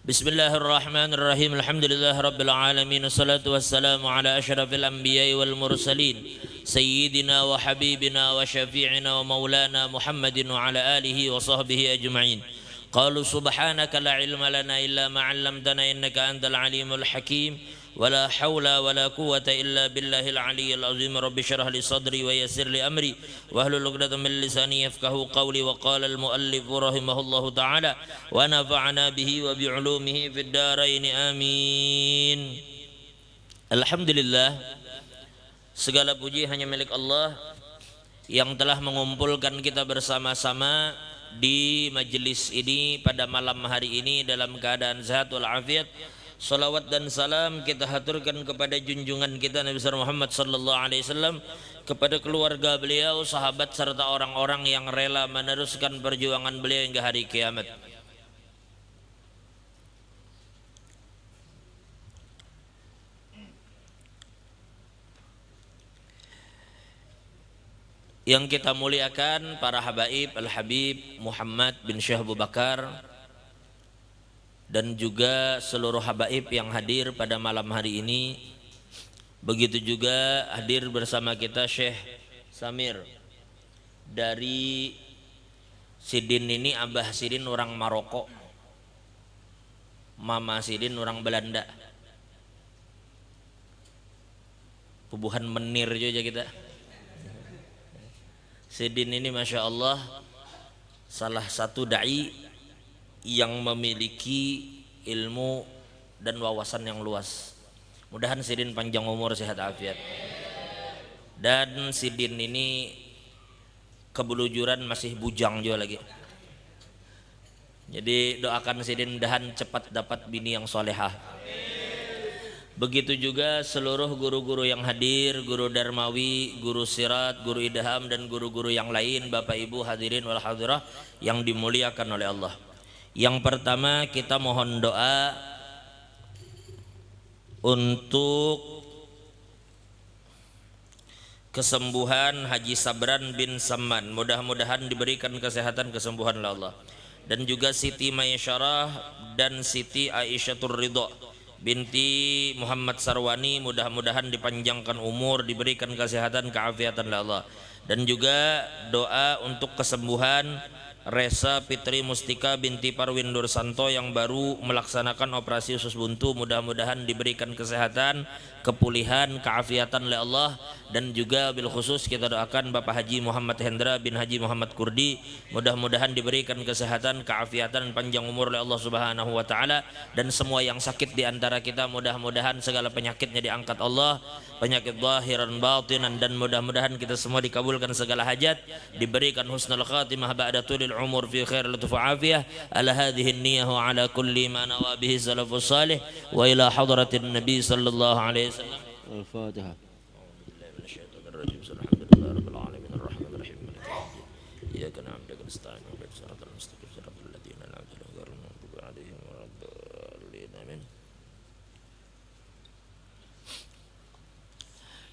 Bismillahirrahmanirrahim. Alhamdulillahirabbil alamin. Wassalatu wassalamu ala asyrafil anbiya'i wal mursalin sayyidina wa habibina wa syafi'ina wa maulana Muhammadin wa ala alihi wa sahbihi ajma'in. Qalu subhanaka la ilma lana illa ma 'allamtana innaka antal alimul hakim. ولا حول ولا قوة إلا بالله العلي العظيم. رب اشرح لي صدري ويسر لي أمري واحلل عقدة من لساني يفقهوا قولي. وقال المؤلف رحمه الله تعالى ونفعنا به وبعلومه في الدارين آمين. Alhamdulillah, segala puji hanya milik Allah yang telah mengumpulkan kita bersama-sama di majelis ini pada malam hari ini dalam keadaan sehat walafiat. Salawat dan salam kita haturkan kepada junjungan kita Nabi Muhammad sallallahu alaihi wasallam, kepada keluarga beliau, sahabat serta orang-orang yang rela meneruskan perjuangan beliau hingga hari kiamat. Yang kita muliakan para habaib Al-Habib Muhammad bin Syekh Abu Bakar dan juga seluruh habaib yang hadir pada malam hari ini. Begitu juga hadir bersama kita Syekh Samir dari Sidin ini. Abah Sidin orang Maroko, Mama Sidin orang Belanda. Pubuhan menir juga kita. Sidin ini Masya Allah salah satu da'i yang memiliki ilmu dan wawasan yang luas. Mudahan Sidin panjang umur, sehat afiat. Dan Sidin ini kebelujuran masih bujang juga lagi. Jadi doakan Sidin mudahan cepat dapat bini yang solehah. Begitu juga seluruh guru-guru yang hadir, guru Darmawi, guru Sirat, guru Idham dan guru-guru yang lain, Bapak Ibu hadirin wal hadirah yang dimuliakan oleh Allah. Yang pertama kita mohon doa untuk kesembuhan Haji Sabran bin Saman. Mudah-mudahan diberikan kesehatan kesembuhan oleh Allah. Dan juga Siti Maisyarah dan Siti Aisyatur Ridho binti Muhammad Sarwani, mudah-mudahan dipanjangkan umur, diberikan kesehatan keafiatan oleh Allah. Dan juga doa untuk kesembuhan Resa Fitri Mustika binti Parwin Dursanto yang baru melaksanakan operasi usus buntu, mudah-mudahan diberikan kesehatan, kepulihan, keafiatan oleh Allah. Dan juga bil khusus kita doakan Bapak Haji Muhammad Hendra bin Haji Muhammad Kurdi, mudah-mudahan diberikan kesehatan, keafiatan, panjang umur oleh Allah Subhanahu wa taala. Dan semua yang sakit di antara kita, mudah-mudahan segala penyakitnya diangkat Allah, penyakit zahiran batinan, dan mudah-mudahan kita semua dikabulkan segala hajat, diberikan husnul khatimah ba'da tulil umur fi khair lutuf afiyah. Ala hadhihi niyyah wa ala kulli ma nawa bihi salafus salih wa ila hadratin nabi sallallahu alaihi wasallam. Al-Fatihah. Alhamdulillah rabbil alamin arrahmanir rahim maliki yaumiddin iyyaka na'budu wa nasta'inu ihdinas siratal mustaqim siratal ladzina an'amta alaihim ghairil maghdubi alaihim waladdallin amin.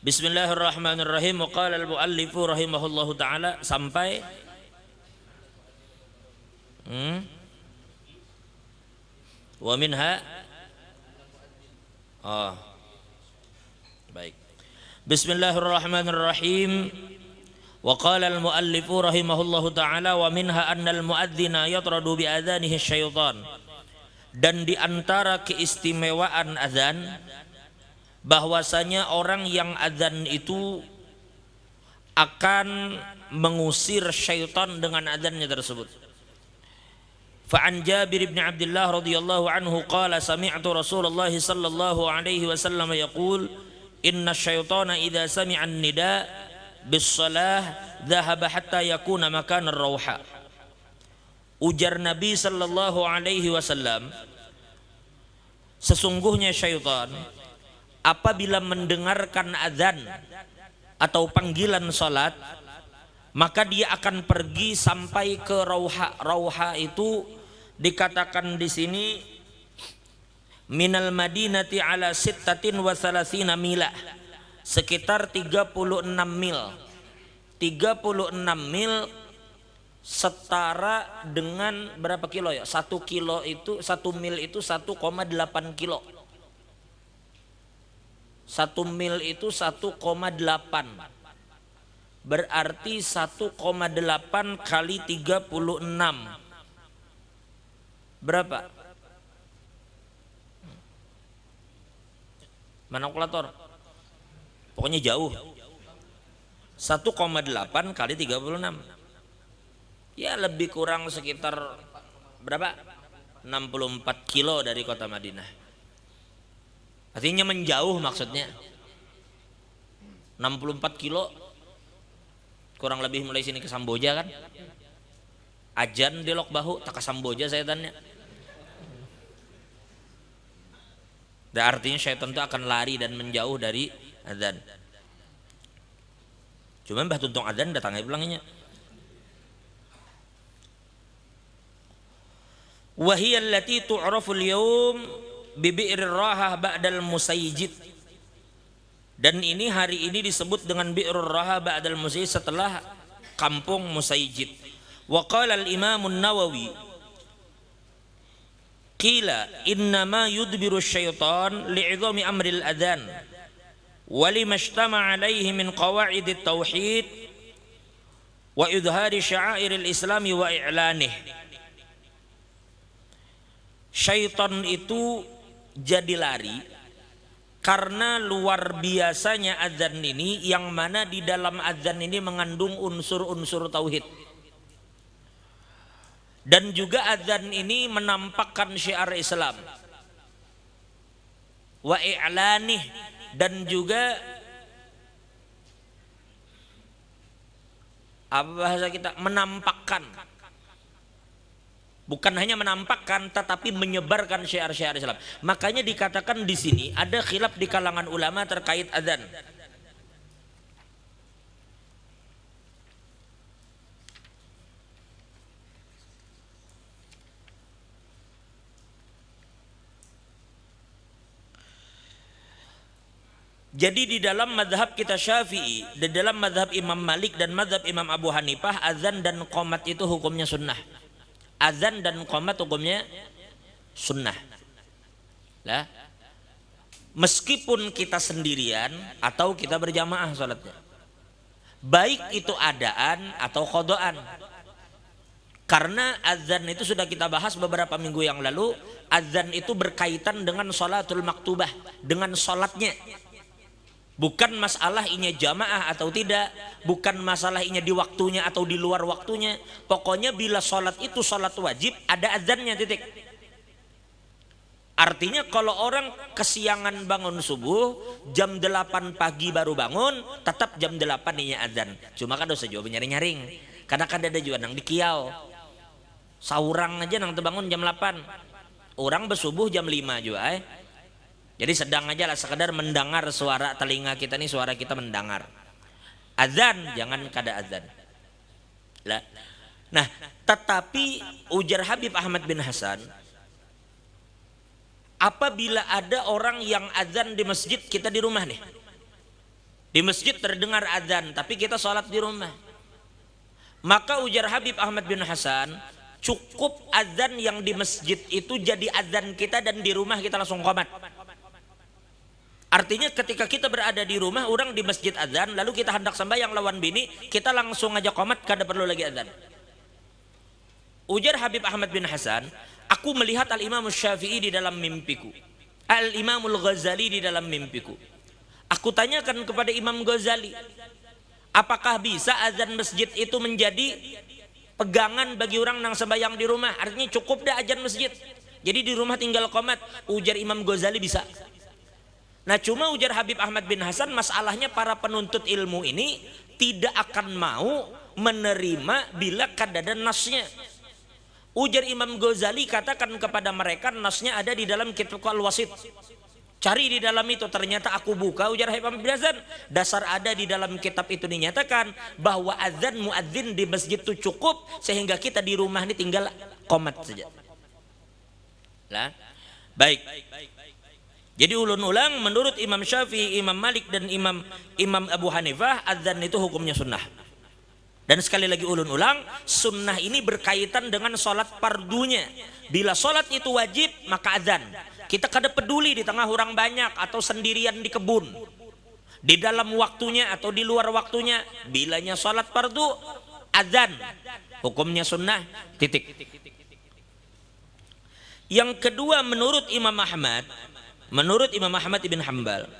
Bismillahirrahmanirrahim. Qala al-muallifu rahimahullahu taala sampai wa minha baik. Bismillahirrahmanirrahim. Wa qala al-muallifu rahimahullahu taala wa minha anna al-muadzina yatradu bi adzanihi syaitan. Dan di antara keistimewaan azan bahwasanya orang yang azan itu akan mengusir syaitan dengan azannya tersebut. Fa'an Jabir bin Abdullah radhiyallahu anhu qala sami'tu Rasulullah sallallahu alaihi wasallam yaqul inna syaitana idza sami'a an-nida bis-shalah dhahaba hatta yakuna makan ar-rauha. Ujar Nabi sallallahu alaihi wasallam, sesungguhnya syaitan apabila mendengarkan azan atau panggilan salat, maka dia akan pergi sampai ke rauha. Rauha itu dikatakan di sini minal madinati ala sittatin wa salasina mila, sekitar 36 mil. 36 mil setara dengan berapa kilo ya? 1 kilo itu, 1 mil itu 1,8 kilo. 1 mil itu 1,8. Berarti 1,8 kali 36. Berapa? Mana kalkulator? Pokoknya jauh. 1,8 kali 36. Ya lebih kurang sekitar berapa? 64 kilo dari kota Madinah. Artinya menjauh maksudnya. 64 kilo kurang lebih mulai sini ke Samboja kan? Ajan di Lok Bahu tak ke Samboja setannya. Dan artinya syaitan itu akan lari dan menjauh dari azan. Cuma Mbah Tuntung azan datangnya pulangnya. Wahiyya allati tu'rafu al-yawm bi bi'rir rahah ba'dal musayyid. Dan ini hari ini disebut dengan bi'rur rahah ba'dal musayyid, setelah kampung Musayyid. Wa qala al-Imam an-Nawawi qila innama yudbiru syaitan li'idhami amril adhan wa limashtama alaihi min qawa'id at-tauhid wa idhari sya'airil islami wa i'lanih. Syaitan itu jadi lari karena luar biasanya azan ini, yang mana di dalam azan ini mengandung unsur-unsur tauhid. Dan juga azan ini menampakkan syiar Islam. Wa i'lanih, dan juga apa bahasa kita, menampakkan. Bukan hanya menampakkan tetapi menyebarkan syiar-syiar Islam. Makanya dikatakan di sini ada khilaf di kalangan ulama terkait azan. Jadi di dalam mazhab kita Syafi'i, di dalam mazhab Imam Malik dan mazhab Imam Abu Hanifah, azan dan qomat itu hukumnya sunnah. Azan dan qomat hukumnya sunnah. Lah, meskipun kita sendirian atau kita berjamaah salatnya, baik itu adaan atau qodaan. Karena azan itu sudah kita bahas beberapa minggu yang lalu, azan itu berkaitan dengan sholatul maktubah, dengan sholatnya. Bukan masalah inya jamaah atau tidak, bukan masalah inya di waktunya atau di luar waktunya. Pokoknya bila sholat itu sholat wajib, ada azannya, titik. Artinya kalau orang kesiangan bangun subuh, jam 8 pagi baru bangun, tetap jam 8 inya azan. Cuma kan dosa juga nyaring-nyaring. Karena kan ada juga nang di kiau, saurang aja nang terbangun jam 8. Orang bersubuh jam 5 juga. Jadi sedang aja lah, sekedar mendengar suara telinga kita nih, suara kita mendengar. Azan jangan kada azan. Lah. Nah, tetapi ujar Habib Ahmad bin Hasan, apabila ada orang yang azan di masjid, kita di rumah nih. Di masjid terdengar azan, tapi kita sholat di rumah. Maka ujar Habib Ahmad bin Hasan, cukup azan yang di masjid itu jadi azan kita, dan di rumah kita langsung qomat. Artinya ketika kita berada di rumah, orang di masjid azan, lalu kita hendak sembahyang lawan bini, kita langsung aja qomat, kada perlu lagi azan. Ujar Habib Ahmad bin Hasan, aku melihat Al-Imam Syafi'i di dalam mimpiku, Al-Imamul Ghazali di dalam mimpiku. Aku tanyakan kepada Imam Ghazali, apakah bisa azan masjid itu menjadi pegangan bagi orang yang sembahyang di rumah? Artinya cukup dah azan masjid, jadi di rumah tinggal qomat. Ujar Imam Ghazali bisa. Nah, cuma ujar Habib Ahmad bin Hasan, masalahnya para penuntut ilmu ini tidak akan mau menerima bila kadada nasnya. Ujar Imam Ghazali, katakan kepada mereka, nasnya ada di dalam kitab Al-Wasit. Cari di dalam itu. Ternyata aku buka, ujar Habib Ahmad bin Hasan, dasar ada di dalam kitab itu dinyatakan bahwa azan muadzin di masjid itu cukup, sehingga kita di rumah ini tinggal qomat saja. Lah, baik. Jadi ulun-ulang, menurut Imam Syafi'i, Imam Malik dan Imam Abu Hanifah, azan itu hukumnya sunnah. Dan sekali lagi ulun ulang, sunnah ini berkaitan dengan sholat fardunya. Bila sholat itu wajib, maka azan. Kita kada peduli di tengah orang banyak atau sendirian di kebun, di dalam waktunya atau di luar waktunya. Bilanya sholat fardu, azan. Hukumnya sunnah, titik. Yang kedua, menurut Imam Ahmad ibn Hanbal,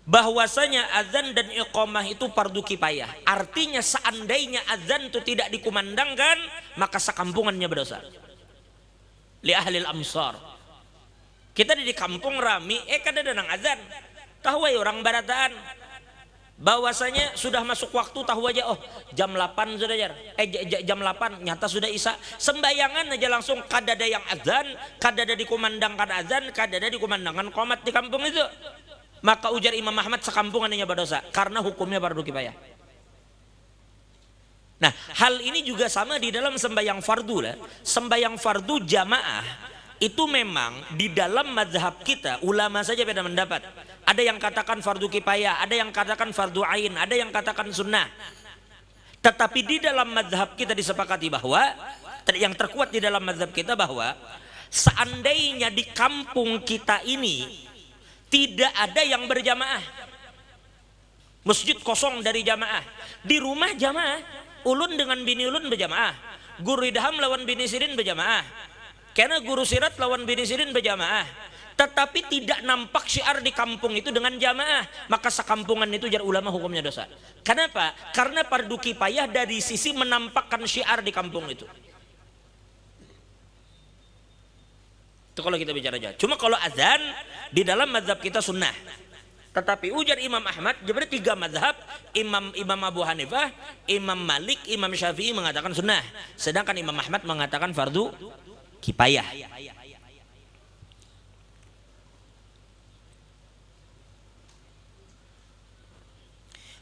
bahwasanya azan dan iqamah itu fardu kifayah. Artinya seandainya azan itu tidak dikumandangkan, maka sekampungannya berdosa. Li ahlil amsar. Kita di kampung rami, kada ada nang azan. Tahu ya orang barataan. Bahwasanya sudah masuk waktu, tahu aja, oh jam 8 sudah jar. Jam 8 nyata sudah isya. Sembayangan aja langsung, kada ada yang azan, kada ada dikumandangkan azan, kada ada dikumandangkan qomat di kampung itu. Maka ujar Imam Ahmad sekampungannya berdosa karena hukumnya fardu kifayah. Nah, hal ini juga sama di dalam sembahyang fardu lah. Sembahyang fardu jamaah itu memang di dalam mazhab kita, ulama saja beda pendapat. Ada yang katakan fardu kifayah, ada yang katakan fardu ain, ada yang katakan sunnah. Tetapi di dalam mazhab kita disepakati bahwa yang terkuat di dalam mazhab kita bahwa seandainya di kampung kita ini tidak ada yang berjamaah, masjid kosong dari jamaah, di rumah jamaah, ulun dengan bini ulun berjamaah, guru idham lawan bini sirin berjamaah, karena guru sirat lawan bini sirin berjamaah, tetapi tidak nampak syiar di kampung itu dengan jamaah, maka sekampungan itu jar ulama hukumnya dosa. Kenapa? Karena fardu kifayah dari sisi menampakkan syiar di kampung itu. Itu kalau kita bicara aja. Cuma kalau azan di dalam mazhab kita sunnah. Tetapi ujar Imam Ahmad, jadi 3 mazhab, Imam Abu Hanifah, Imam Malik, Imam Syafi'i mengatakan sunnah. Sedangkan Imam Ahmad mengatakan fardu kifayah.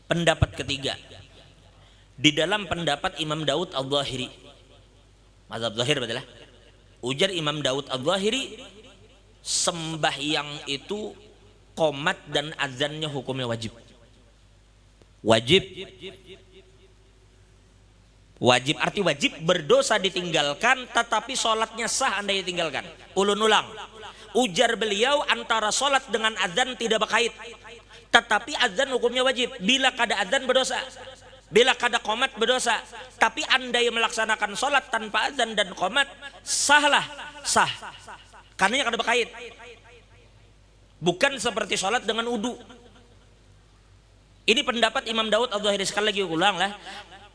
Pendapat ketiga, di dalam pendapat Imam Daud Al-Zahiri, mazhab Zahir betul lah. Ujar Imam Daud Al-Zahiri, sembahyang itu qomat dan azannya hukumnya wajib. Wajib arti wajib, berdosa ditinggalkan, tetapi sholatnya sah andai ditinggalkan. Ulun ulang, ujar beliau antara sholat dengan azan tidak berkait, tetapi azan hukumnya wajib. Bila kada azan berdosa, bila kada qomat berdosa. Tapi andai melaksanakan sholat tanpa azan dan qomat, sah. Karena kada berkait. Bukan seperti sholat dengan wudu. Ini pendapat Imam Daud Al-Zahiri. Sekali lagi ulang lah,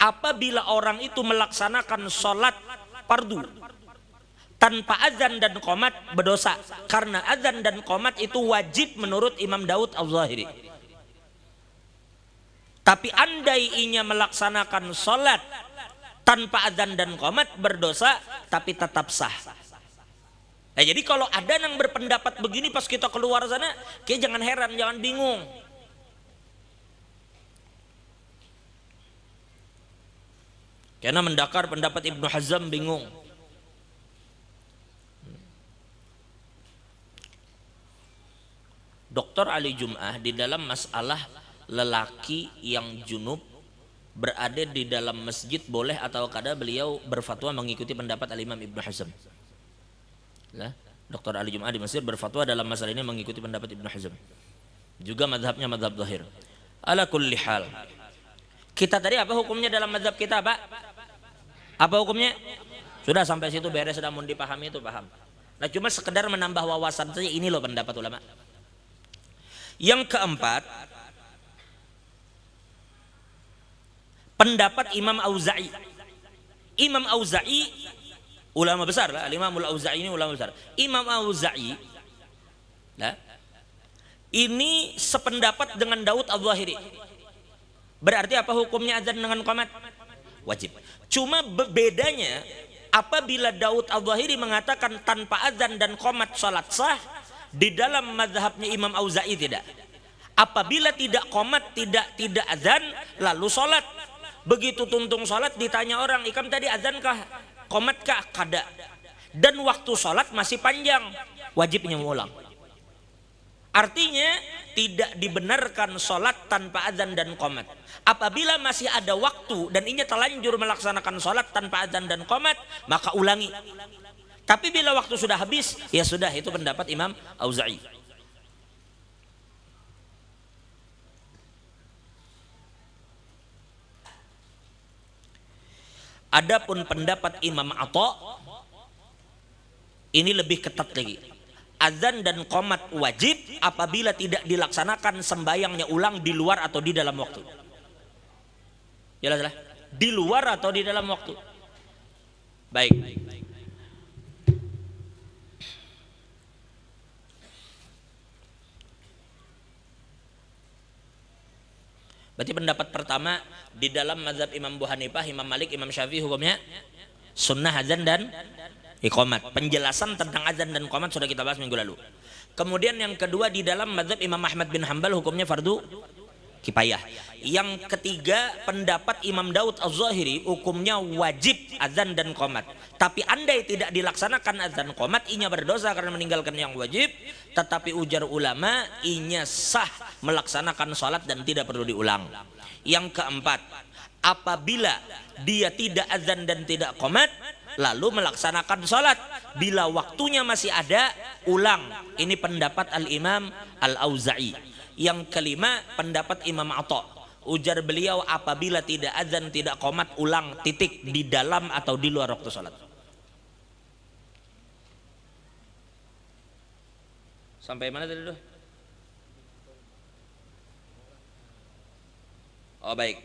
apabila orang itu melaksanakan sholat fardu tanpa azan dan qomat berdosa, karena azan dan qomat itu wajib menurut Imam Daud Al-Zahiri. Tapi andai inya melaksanakan sholat tanpa azan dan qomat berdosa, tapi tetap sah. Nah, jadi kalau ada yang berpendapat begini pas kita keluar sana, kita jangan heran, jangan bingung. Karena mendakar pendapat Ibnu Hazm bingung. Dr. Ali Jum'ah di dalam masalah lelaki yang junub berada di dalam masjid boleh atau kada, beliau berfatwa mengikuti pendapat Al-Imam Ibnu Hazm. Dr. Ali Jum'ah di Mesir berfatwa dalam masalah ini mengikuti pendapat Ibnu Hazm. Juga mazhabnya mazhab Zahir. Ala kulli hal, kita tadi apa hukumnya dalam mazhab kita, Pak? Apa hukumnya? Sudah sampai situ beres, sudah mau dipahami itu paham. Nah, cuma sekedar menambah wawasan saja, ini loh pendapat ulama. Yang keempat, pendapat Imam Auza'i. Imam Auza'i ulama besar lah, Imam Auza'i ini ulama besar. Imam Auza'i ini sependapat dengan Daud Al-Zahiri. Berarti apa hukumnya azan dengan qomat? Wajib. Cuma bedanya apabila Daud Al-Zahiri mengatakan tanpa azan dan qomat salat sah, di dalam mazhabnya Imam Auza'i tidak. Apabila tidak qomat, tidak azan, lalu salat. Begitu tuntung salat ditanya orang, "Ikam tadi azan kah? Qomat kah?" Kada. Dan waktu salat masih panjang, wajibnya mengulang. Artinya tidak dibenarkan sholat tanpa azan dan qomat. Apabila masih ada waktu dan ini terlanjur melaksanakan sholat tanpa azan dan qomat, maka ulangi. Tapi bila waktu sudah habis, ya sudah, itu pendapat Imam Auza'i. Adapun pendapat Imam Atha ini lebih ketat lagi. Azan dan qomat wajib apabila tidak dilaksanakan sembayangnya ulang di luar atau di dalam waktu. Jelas lah? Di luar atau di dalam waktu. Baik. Berarti pendapat pertama di dalam mazhab Imam Abu Hanifah, Imam Malik, Imam Syafi'i hukumnya sunnah azan dan iqamat. Penjelasan tentang azan dan iqamat sudah kita bahas minggu lalu. Kemudian yang kedua di dalam mazhab Imam Ahmad bin Hanbal hukumnya fardu kifayah. Yang ketiga pendapat Imam Daud Az-Zahiri hukumnya wajib azan dan iqamat. Tapi andai tidak dilaksanakan azan qomat, inya berdosa karena meninggalkan yang wajib. Tetapi ujar ulama, inya sah melaksanakan sholat dan tidak perlu diulang. Yang keempat, apabila dia tidak azan dan tidak qomat, lalu melaksanakan sholat, bila waktunya masih ada, ulang. Ini pendapat Al-Imam Al-Auza'i. Yang kelima pendapat Imam Atha. Ujar beliau, apabila tidak azan tidak qomat, ulang, titik, di dalam atau di luar waktu sholat. Sampai mana tadi tuh? Oh baik.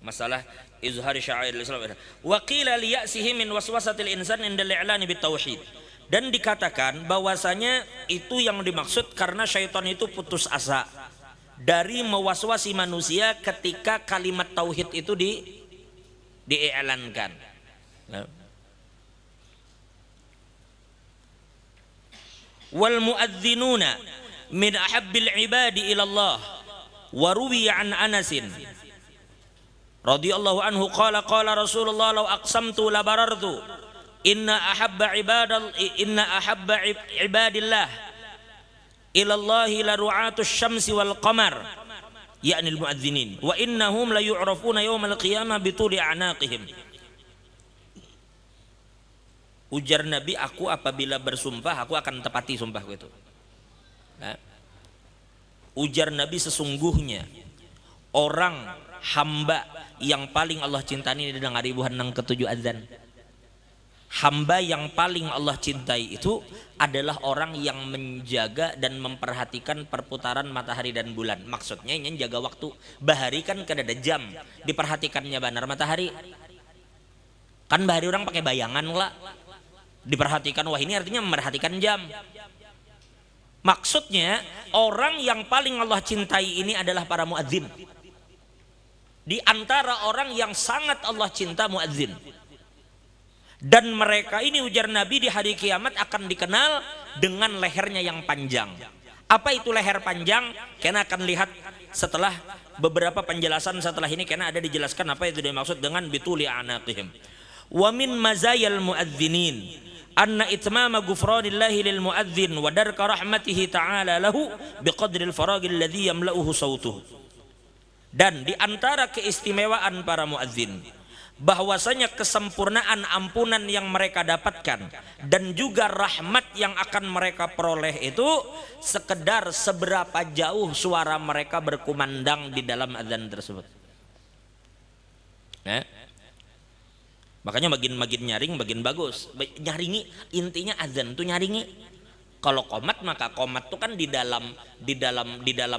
Masalah izhar sya'airil Islam. Wa qila li ya'sihi min waswasatil insan indal i'lani bitauhid. Dan dikatakan bahwasanya itu yang dimaksud karena syaitan itu putus asa dari mewaswasi manusia ketika kalimat tauhid itu diiklankan. Wal muadzinuna min ahabbil ibadi ila Allah wa ruwiya an Anasin radhiyallahu anhu qala qala Rasulullah law aqsamtu la barartu inna ahabba ibadillah ila Allah la ru'atus syamsi wal qamar yakni al muadzinin wa innahum la yu'rafuna yawmal qiyamah bituli a'naqihim. Ujar Nabi, aku apabila bersumpah aku akan tepati sumpahku itu. Nah, ujar Nabi, sesungguhnya orang hamba yang paling Allah cintai ini dengan ribuan nang ketujuh azan. Hamba yang paling Allah cintai itu adalah orang yang menjaga dan memperhatikan perputaran matahari dan bulan. Maksudnya ini jaga waktu. Bahari kan kada ada jam, diperhatikannya benar matahari. Kan bahari orang pakai bayangan lah. Diperhatikan, wah ini artinya memperhatikan jam. Maksudnya orang yang paling Allah cintai ini adalah para muadzin. Di antara orang yang sangat Allah cinta muadzin. Dan mereka ini ujar Nabi di hari kiamat akan dikenal dengan lehernya yang panjang. Apa itu leher panjang? Kena akan lihat setelah beberapa penjelasan setelah ini, karena ada dijelaskan apa itu dimaksud dengan bituli anaqihim. Wa min mazayal muadzinin anna itmama ghufranillahi lil muadzin wa darka rahmatihi ta'ala lahu biqadril faragil ladzi yamla'uhu sautuhu. Dan di antara keistimewaan para muadzin bahwasanya kesempurnaan ampunan yang mereka dapatkan dan juga rahmat yang akan mereka peroleh itu sekedar seberapa jauh suara mereka berkumandang di dalam azan tersebut. Makanya makin nyaring makin bagus. Nyaringi intinya azan tuh nyaringi. Kalau qomat maka qomat tuh kan di dalam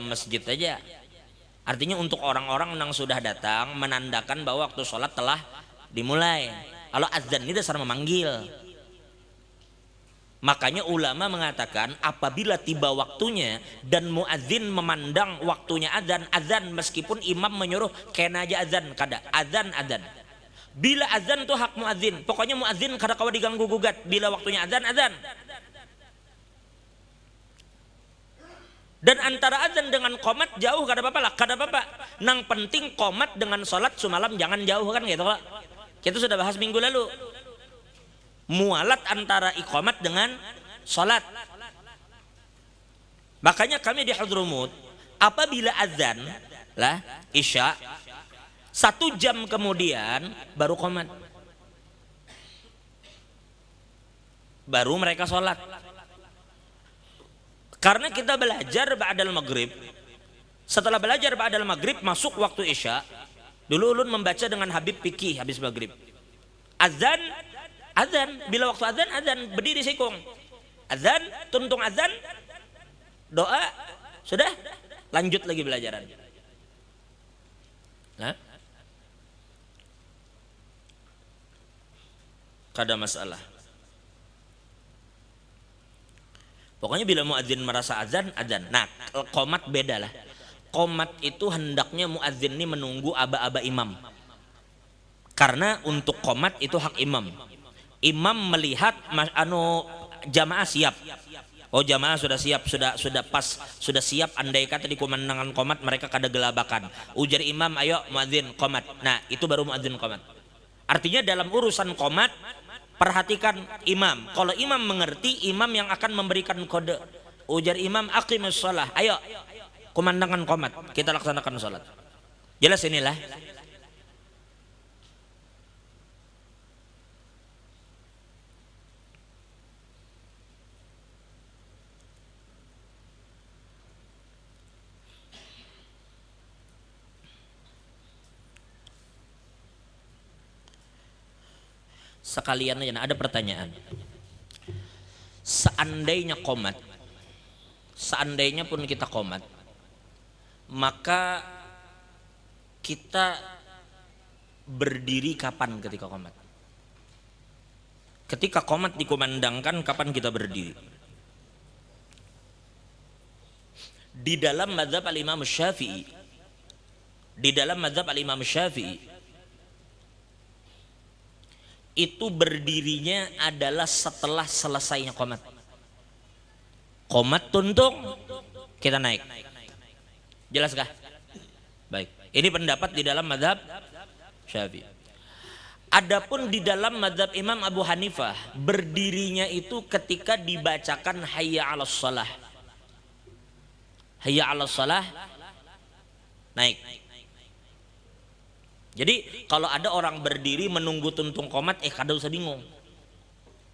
masjid aja. Artinya untuk orang-orang yang sudah datang menandakan bahwa waktu sholat telah dimulai. Kalau azan ini dasar memanggil. Makanya ulama mengatakan apabila tiba waktunya dan muadzin memandang waktunya azan meskipun imam menyuruh kena aja azan, kada azan. Bila azan tuh hak muadzin. Pokoknya muadzin kada kawa diganggu gugat. Bila waktunya azan. Dan antara azan dengan qomat jauh kada apa-apa lah, kada apa-apa. Nang penting qomat dengan sholat semalam jangan jauh kan gitu Pak. Kita sudah bahas minggu lalu. Mualat antara iqamat dengan salat. Makanya kami di Hadramut apabila azan lah Isya 1 jam kemudian baru qomat. Baru mereka sholat. Karena kita belajar ba'dal maghrib. Setelah belajar ba'dal maghrib masuk waktu Isya. Dulu ulun membaca dengan Habib Fikih habis maghrib. Azan, bila waktu azan berdiri sikung. Azan, tuntung azan, doa, sudah lanjut lagi belajaran. Nah, kada masalah. Pokoknya bila muadzin merasa azan. Nah, qomat beda lah. Qomat itu hendaknya muadzin ini menunggu aba-aba imam. Karena untuk qomat itu hak imam. Imam melihat jamaah siap. Oh, jamaah sudah siap, sudah pas, sudah siap. Andai kata di kumandangan qomat mereka kada gelabakan. Ujar imam, ayo muadzin qomat. Nah, itu baru muadzin qomat. Artinya dalam urusan qomat perhatikan imam. Kalau imam mengerti, imam yang akan memberikan kode. Ujar imam, aqimus shalah. Ayo, kumandangan qomat, kita laksanakan salat. Jelas inilah. Sekalian aja, ada pertanyaan. Seandainya qomat, seandainya pun kita qomat, maka kita berdiri kapan ketika qomat? Ketika qomat dikumandangkan, kapan kita berdiri? Di dalam mazhab al-Imam Syafi'i, itu berdirinya adalah setelah selesainya qomat. Qomat tuntung, kita naik. Jelaskah? Baik. Ini pendapat di dalam mazhab Syafi'i. Adapun di dalam mazhab Imam Abu Hanifah, berdirinya itu ketika dibacakan hayya 'alas shalah. Hayya 'alas shalah, naik. Jadi kalau ada orang berdiri menunggu tuntung qomat, kada usah bingung.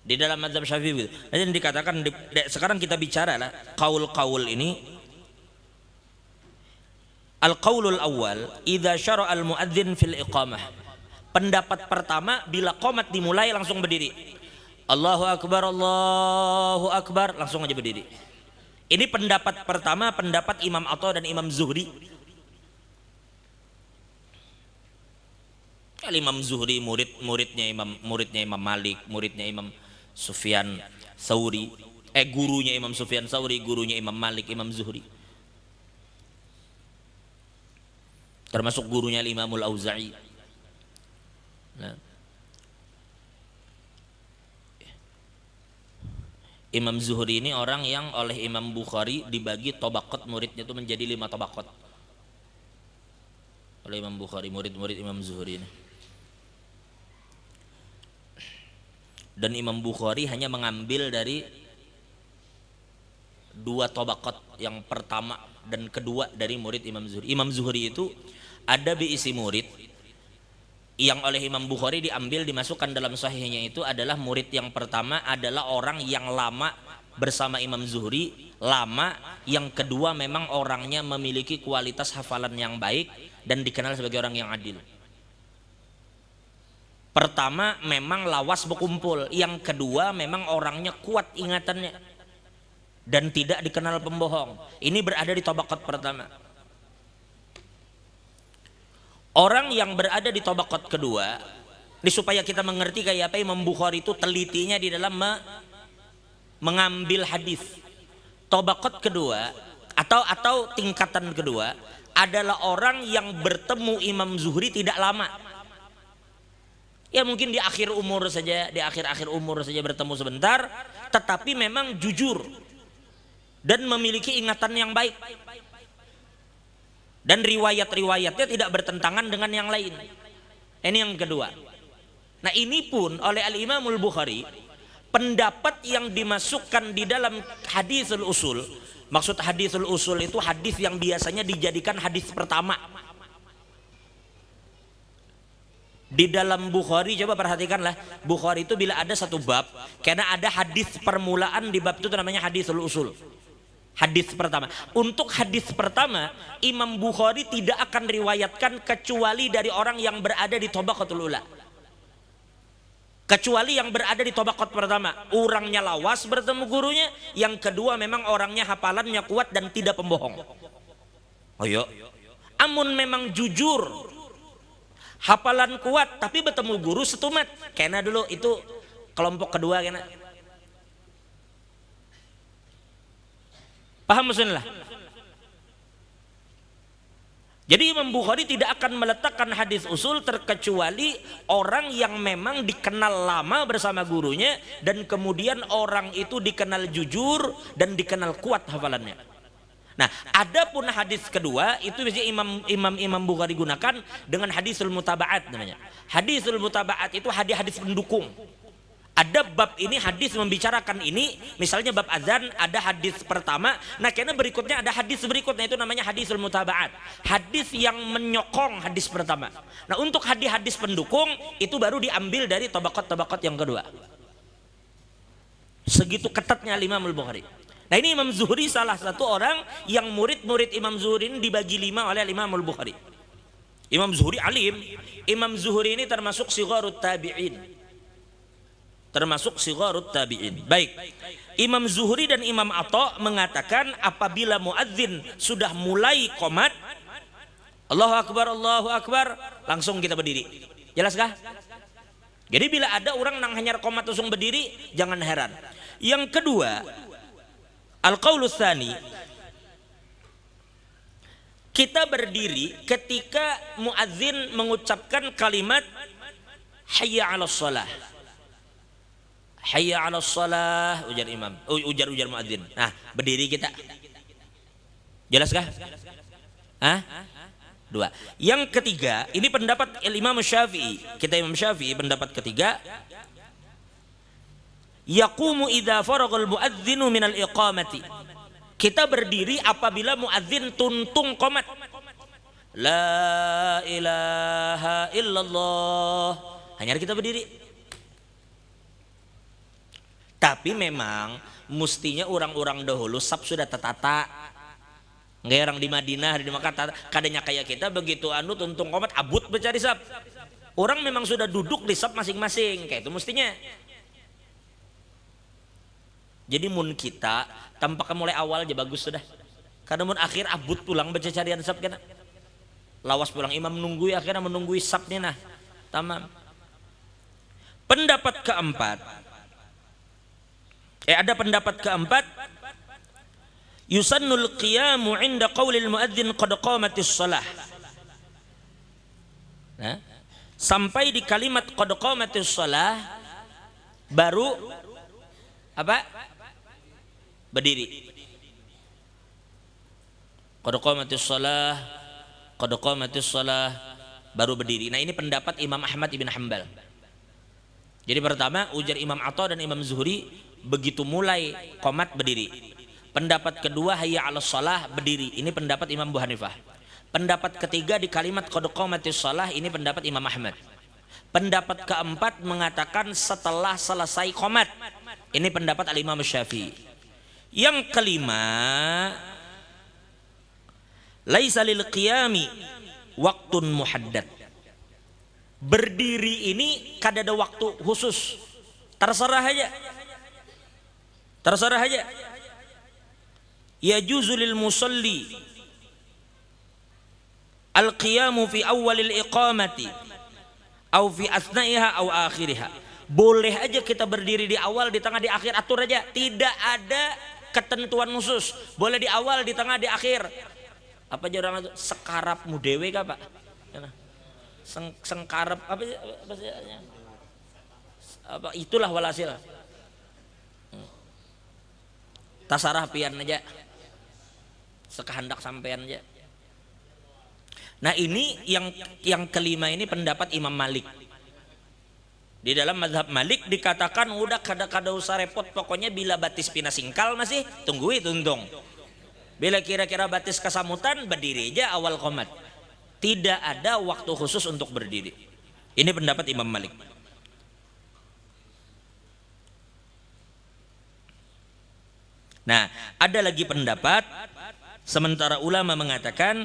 Di dalam mazhab Syafi'i, nanti dikatakan sekarang kita bicara lah qaul-qaul ini. Al-qaulul awal, idza syara al-muadzin fil iqamah. Pendapat pertama, bila qomat dimulai langsung berdiri. Allahu akbar, langsung aja berdiri. Ini pendapat pertama, pendapat Imam Atha dan Imam Zuhri. Imam Zuhri muridnya Imam Malik, muridnya Imam Sufyan Tsauri, gurunya Imam Sufyan Tsauri, gurunya Imam Malik, Imam Zuhri. Termasuk gurunya Imamul Auza'i. Nah. Imam Zuhri ini orang yang oleh Imam Bukhari dibagi tabaqat muridnya itu menjadi 5 tabaqat. Oleh Imam Bukhari, murid-murid Imam Zuhri ini. Dan Imam Bukhari hanya mengambil dari 2 tabaqat, yang pertama dan kedua dari murid Imam Zuhri. Imam Zuhri itu ada isi murid yang oleh Imam Bukhari diambil dimasukkan dalam sahihnya, itu adalah murid yang pertama adalah orang yang lama bersama Imam Zuhri, lama. Yang kedua memang orangnya memiliki kualitas hafalan yang baik dan dikenal sebagai orang yang adil. Pertama memang lawas berkumpul, yang kedua memang orangnya kuat ingatannya dan tidak dikenal pembohong. Ini berada di tabaqat pertama. Orang yang berada di tabaqat kedua, ini supaya kita mengerti kayak apa Imam Bukhari itu telitinya di dalam mengambil hadis. Tabaqat kedua atau tingkatan kedua adalah orang yang bertemu Imam Zuhri tidak lama. Ya mungkin di akhir umur saja, bertemu sebentar, tetapi memang jujur dan memiliki ingatan yang baik. Dan riwayat-riwayatnya tidak bertentangan dengan yang lain. Ini yang kedua. Nah, ini pun oleh Al-Imamul Bukhari pendapat yang dimasukkan di dalam hadisul usul, maksud hadisul usul itu hadis yang biasanya dijadikan hadis pertama. Di dalam Bukhari, coba perhatikanlah, Bukhari itu bila ada satu bab, karena ada hadis permulaan di bab itu namanya hadisul usul. Hadis pertama. Untuk hadis pertama, Imam Bukhari tidak akan riwayatkan kecuali dari orang yang berada di tabaqatul ula. Kecuali yang berada di tabaqat pertama, orangnya lawas bertemu gurunya, yang kedua memang orangnya hafalannya kuat dan tidak pembohong. Oh iya. Amun memang jujur, hafalan kuat tapi bertemu guru setumat, kena dulu itu kelompok kedua kena. Paham maksudnya? Jadi Imam Bukhari tidak akan meletakkan hadis usul terkecuali orang yang memang dikenal lama bersama gurunya dan kemudian orang itu dikenal jujur dan dikenal kuat hafalannya. Nah, adapun hadis kedua itu biasanya Imam Bukhari gunakan dengan hadisul mutaba'at namanya. Hadisul mutaba'at itu hadis-hadis pendukung. Ada bab ini hadis membicarakan ini, misalnya bab azan ada hadis pertama, nah karena berikutnya ada hadis berikutnya itu namanya hadisul mutaba'at. Hadis yang menyokong hadis pertama. Nah, untuk hadis-hadis pendukung itu baru diambil dari tabaqat-tabaqat yang kedua. Segitu ketatnya Imam Al-Bukhari. Nah, ini Imam Zuhri salah satu orang yang murid-murid Imam Zuhri ini dibagi 5 oleh Imam Al-Bukhari. Imam Zuhri alim. Imam Zuhri ini termasuk sigharut tabi'in. Termasuk sigharut tabi'in. Baik. Imam Zuhri dan Imam Atha mengatakan apabila muadzin sudah mulai qomat, Allahu Akbar, langsung kita berdiri. Jelaskah? Jadi bila ada orang nang hanyar qomat langsung berdiri, jangan heran. Yang kedua, al-qaulus tsani, kita berdiri ketika muadzin mengucapkan kalimat hayya 'alas shalah. Hayya 'alas shalah, ujar imam, ujar muadzin. Nah, berdiri kita. Jelaskah? Hah? Dua. Yang ketiga, ini pendapat Imam Syafi'i. Kita Imam Syafi'i pendapat ketiga, yaqumu idza faragal muadzinu minal iqamati. Kita berdiri apabila muadzin tuntung qomat. La ilaha illallah. Hanya kita berdiri. Tapi memang mestinya orang-orang dahulu sab sudah tertata. Nggak orang di Madinah, di Makkah kadanya kayak kita begitu anu tuntung qomat abut bercari sab. Orang memang sudah duduk di sab masing-masing, kayak itu mestinya. Jadi mun kita tampaknya mulai awal aja bagus sudah. Karena mun akhir abut pulang baca carian sab kena. Lawas pulang imam menunggui, akhirnya menunggui sabnya nah. Tamam. Pendapat keempat. Ada pendapat keempat. Yusannul qiyamu 'inda qaulil muadzin qad qamatis shalah. Nah, sampai di kalimat qad qamatis shalah baru apa? Berdiri. Qad qamatis shalah, qad qamatis shalah, baru berdiri. Nah, ini pendapat Imam Ahmad ibn Hanbal. Jadi pertama ujar Imam Atha dan Imam Zuhri begitu mulai qomat berdiri. Pendapat kedua hayya 'alas shalah berdiri. Ini pendapat Imam Abu Hanifah. Pendapat ketiga di kalimat qad qamatis shalah, ini pendapat Imam Ahmad. Pendapat keempat mengatakan setelah selesai qomat. Ini pendapat Al-Imam Syafi'i. Yang kelima, laisa lil qiyami waktun muhaddad. Berdiri ini kada ada waktu khusus. Terserah aja. Terserah aja. Yajuzu lil musalli al-qiyamu fi awwalil iqamati au fi asna'iha au akhiriha. Boleh aja kita berdiri di awal, di tengah, di akhir, atur aja. Tidak ada ketentuan khusus. Boleh di awal, di tengah, di akhir. Apa aja orang itu sekarapmu dewe kah Pak? Sengkarap apa sih? Apa itulah walhasil. Tasarah pian aja. Sekehendak sampean aja. Nah, ini yang kelima ini pendapat Imam Malik. Di dalam mazhab Malik dikatakan udah kada usah repot, pokoknya bila batis pina singkal masih tunggui tuntung. Bila kira-kira batis kesamutan berdiri aja awal qomat. Tidak ada waktu khusus untuk berdiri. Ini pendapat Imam Malik. Nah, ada lagi pendapat sementara ulama mengatakan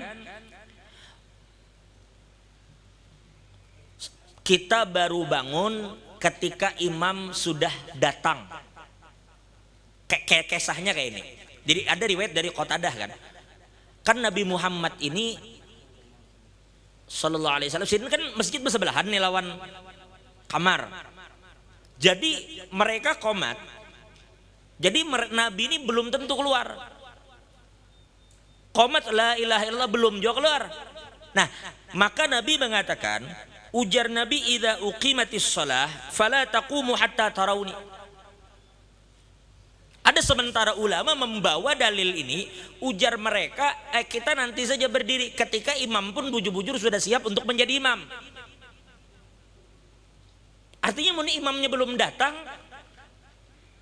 kita baru bangun ketika imam sudah datang. Kayak kisahnya kayak ini. Jadi ada riwayat dari Qatadah kan. Kan Nabi Muhammad ini sallallahu alaihi wasallam, sini kan masjid bersebelahan nih lawan kamar. Jadi mereka qomat. Jadi Nabi ini belum tentu keluar. Qomat la ilaha illallah belum juga keluar. Nah, maka Nabi mengatakan, ujar Nabi, idza uqimatis shalah fala taqumu hatta tarawni. Ada sementara ulama membawa dalil ini, ujar mereka, kita nanti saja berdiri ketika imam pun bujur-bujur sudah siap untuk menjadi imam. Artinya mun imamnya belum datang,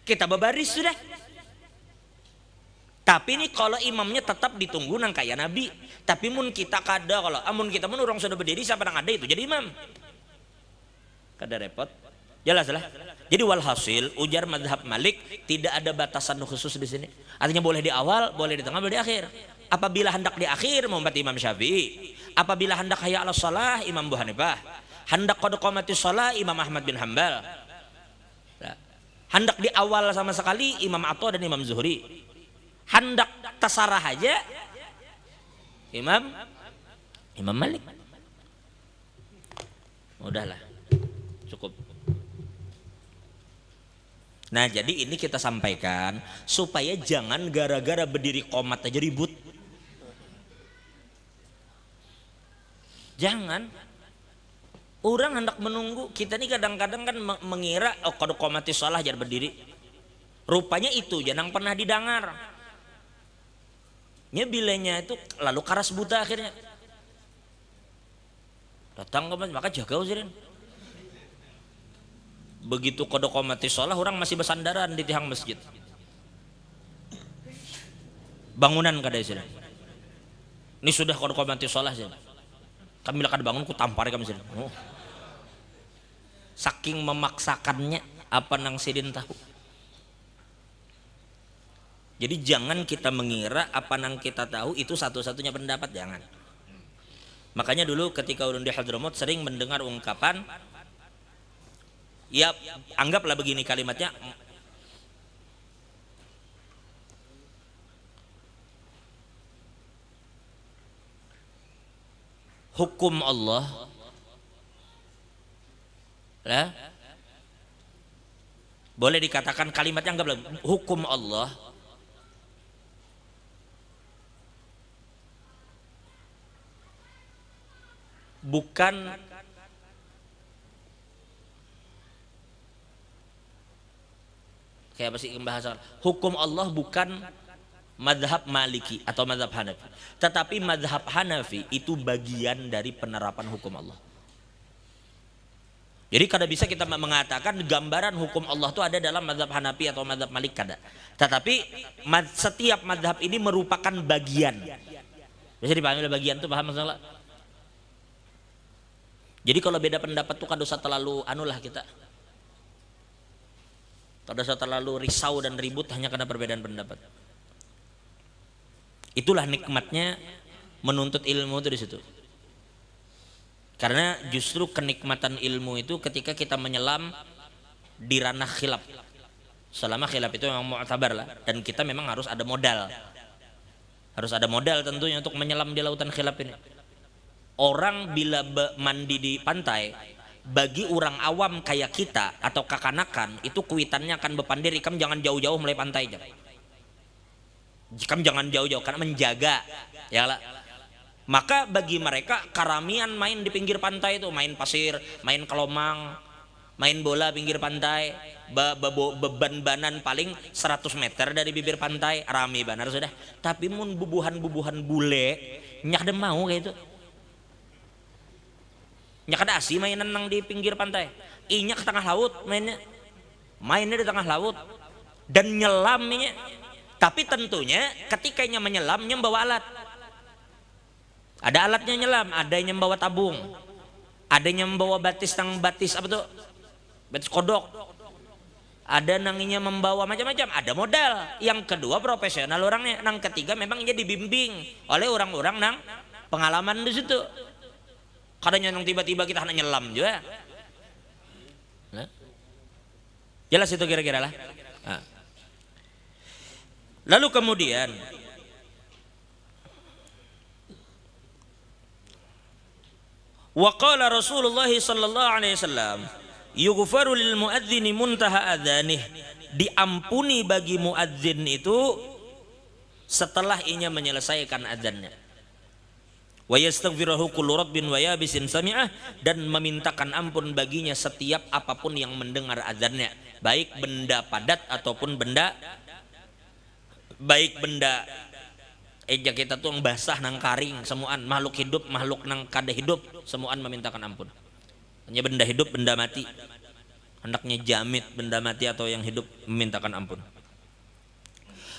kita berbaris sudah. Tapi ini kalau imamnya tetap ditunggu nang kaya Nabi. Tapi mun kita kada, kalau amun kita mun orang sudah berdiri siapa nang ada itu jadi imam. Kada repot. Jelas lah. Jadi walhasil ujar mazhab Malik tidak ada batasan khusus di sini. Artinya boleh di awal, boleh di tengah, boleh di akhir. Apabila hendak di akhir membuat Imam Syafi'i. Apabila hendak hayya 'alas shalah Imam Abu Hanifah. Hendak qad qamatis shalah Imam Ahmad bin Hambal. Hendak di awal sama sekali Imam Atha dan Imam Zuhri. Hendak tasarah aja Imam Malik. Udahlah, cukup. Nah, jadi ini kita sampaikan supaya jangan gara-gara berdiri qomat aja ribut. Jangan. Orang hendak menunggu, kita nih kadang-kadang kan mengira qad qomatis shalah jar berdiri. Rupanya itu jangan pernah didengar. Nya bilanya itu lalu karas buta akhirnya. Datang ke maka jaga usirin. Begitu qad qomatis shalah orang masih bersandaran di tiang masjid. Bangunan kada sih. Ini sudah qad qomatis shalah sih. Kami kada bangun ku tampar kami sih. Oh. Saking memaksakannya apa nang sidin tahu. Jadi jangan kita mengira apa nang kita tahu itu satu-satunya pendapat, jangan. Makanya dulu ketika ulun di Hadramaut sering mendengar ungkapan, ya anggaplah begini kalimatnya, hukum Allah lah, boleh dikatakan kalimatnya anggaplah hukum Allah bukan kayak apa sih bahasa, hukum Allah bukan madhab Maliki atau madhab Hanafi, tetapi madhab Hanafi itu bagian dari penerapan hukum Allah. Jadi kada bisa kita mengatakan gambaran hukum Allah itu ada dalam madhab Hanafi atau madhab Malik, kada. Tetapi setiap madhab ini merupakan bagian. Bisa dipahami bagian itu, paham masalah? Jadi kalau beda pendapat tuh kada usah terlalu anulah kita. Kada usah terlalu risau dan ribut hanya karena perbedaan pendapat. Itulah nikmatnya menuntut ilmu itu di situ. Karena justru kenikmatan ilmu itu ketika kita menyelam di ranah khilaf. Selama khilaf itu memang mu'tabar lah, dan kita memang harus ada modal. Harus ada modal tentunya untuk menyelam di lautan khilaf ini. Orang bila mandi di pantai, bagi orang awam kayak kita atau kakanakan itu kuitannya akan bepandir, ikam jangan jauh-jauh mulai pantai aja. Ikam jangan jauh-jauh karena menjaga, ya lah. Maka bagi mereka karamian main di pinggir pantai itu, main pasir, main kelomang, main bola pinggir pantai, beban-banan paling 100 meter dari bibir pantai, rame banar sudah. Tapi mun bubuhan-bubuhan bule nyak mau kayak itu. Nyak ada asih mainan nang di pinggir pantai. inya ke tengah laut mainnya di tengah laut dan nyelamnya. Tapi tentunya ketika inya menyelamnya membawa alat. Ada alatnya nyelam, ada yang membawa tabung, ada yang membawa batis apa tuh? Batis kodok. Ada nanginya membawa macam-macam, ada modal. Yang kedua profesional orangnya. Yang ketiga memang ia dibimbing oleh orang-orang nang pengalaman di situ. Kadang yang tiba-tiba kita hanya nyelam juga. Nah. Jelas itu kira-kira lah. Nah. Lalu kemudian wa qala Rasulullah sallallahu alaihi wasallam yughfaru lil muadzini muntaha adzanih, diampuni bagi muadzin itu setelah inya menyelesaikan adzannya. Wa yastaghfiruhu kullu rabbin wa yabisin sami'ah, dan memintakan ampun baginya setiap apapun yang mendengar adzannya, baik benda padat ataupun benda eja kita tuh yang basah nang karing, semuaan makhluk hidup makhluk nang kada hidup semuaan memintakan ampun. Hanya benda hidup benda mati, hendaknya jamit benda mati atau yang hidup memintakan ampun.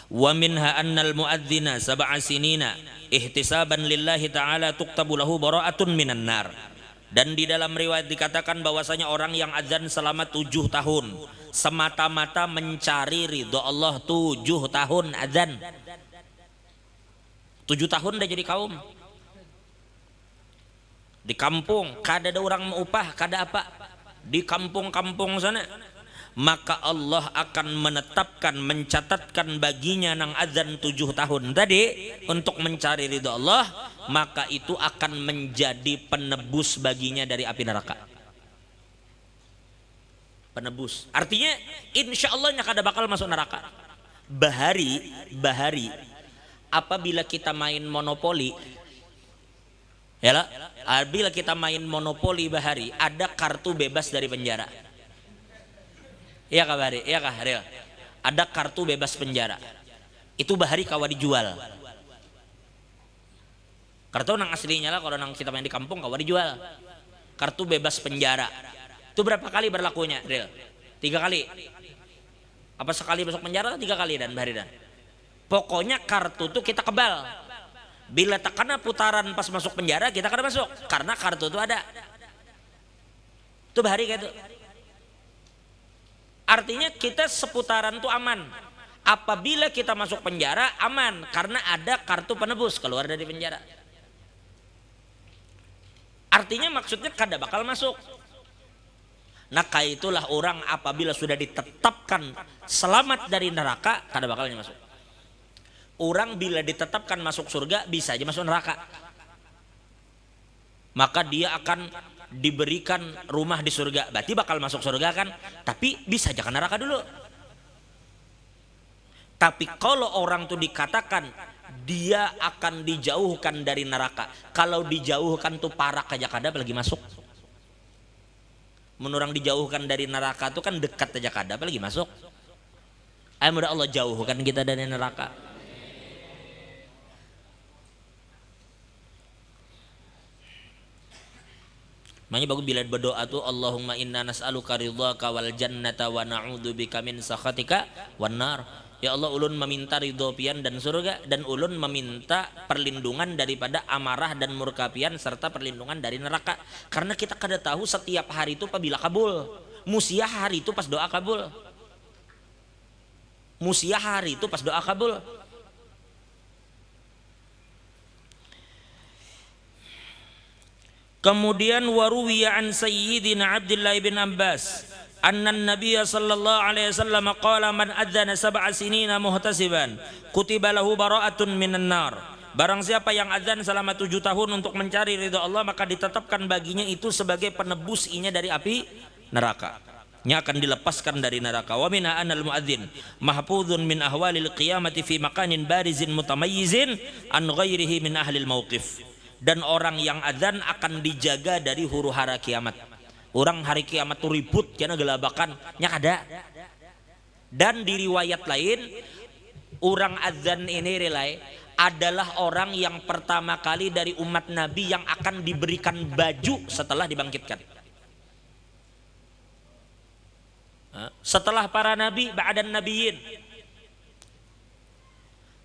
Wa minha annal muadzina sab'a sinina ihtisaban lillahi ta'ala tuktabu lahu bara'atun minan nar. Dan di dalam riwayat dikatakan bahwasanya orang yang azan selama 7 tahun semata-mata mencari ridho Allah. 7 tahun azan, 7 tahun dah jadi kaum di kampung, kada ada orang upah, kada apa, di kampung-kampung sana, maka Allah akan menetapkan, mencatatkan baginya nang azan 7 tahun tadi untuk mencari ridho Allah, maka itu akan menjadi penebus baginya dari api neraka. Penebus artinya insya Allahnya kada bakal masuk neraka. Bahari apabila kita main monopoli, ya lah, apabila kita main monopoli bahari, ada kartu bebas dari penjara. Iya kah bahari? Iya kah real? Ada kartu bebas penjara. Itu bahari kawa dijual. Kartu nang aslinya lah, kalau nang kita main di kampung kawa dijual. Kartu bebas penjara. Itu berapa kali berlakunya, real? 3 kali. Apa sekali masuk penjara? 3 kali dan bahari dan. Pokoknya kartu tuh kita kebal. Bila tak kena putaran pas masuk penjara, kita kada masuk karena kartu itu ada. Itu bahari kayak itu. Artinya kita seputaran tuh aman. Apabila kita masuk penjara aman karena ada kartu penebus keluar dari penjara. Artinya maksudnya kada bakal masuk. Nah kayak itulah orang apabila sudah ditetapkan selamat dari neraka, kada bakalnya masuk. Orang bila ditetapkan masuk surga bisa aja masuk neraka. Maka dia akan diberikan rumah di surga, berarti bakal masuk surga kan, tapi bisa aja ke neraka dulu. Tapi kalau orang tuh dikatakan dia akan dijauhkan dari neraka, kalau dijauhkan tuh parah aja kada apalagi masuk. Menurang dijauhkan dari neraka tuh kan dekat aja kada apalagi masuk. Mudah Allah jauhkan kita dari neraka. Makanya bagus bila berdoa tuh Allahumma inna nas'aluka ridhaka wal jannata wa na'udzubika min sakhatika wan nar. Ya Allah, ulun meminta ridho pian dan surga, dan ulun meminta perlindungan daripada amarah dan murka pian serta perlindungan dari neraka. Karena kita kada tahu setiap hari itu apabila kabul. Musia hari itu pas doa kabul. Musia hari itu pas doa kabul. Kemudian waruwiya an sayyidina Abdullah bin Abbas anna Nabiy sallallahu alaihi wasallam qala man adzana 7 sinina muhtasiban kutiba lahu bara'atun minan nar. Barang siapa yang adzan selama 7 tahun untuk mencari ridha Allah, maka ditetapkan baginya itu sebagai penebus inya dari api neraka. Nya akan dilepaskan dari neraka. Wa minha anal muadzin mahfuzun min ahwalil qiyamati fi makanin barizin mutamayyizin an ghairihi min ahlil mauqif. Dan orang yang adzan akan dijaga dari huru hara kiamat. Orang hari kiamat tuh ribut karena gelabakan nya ada. Dan di riwayat lain orang adzan ini relay adalah orang yang pertama kali dari umat Nabi yang akan diberikan baju setelah dibangkitkan. Setelah para nabi, ba'dan nabiyyin.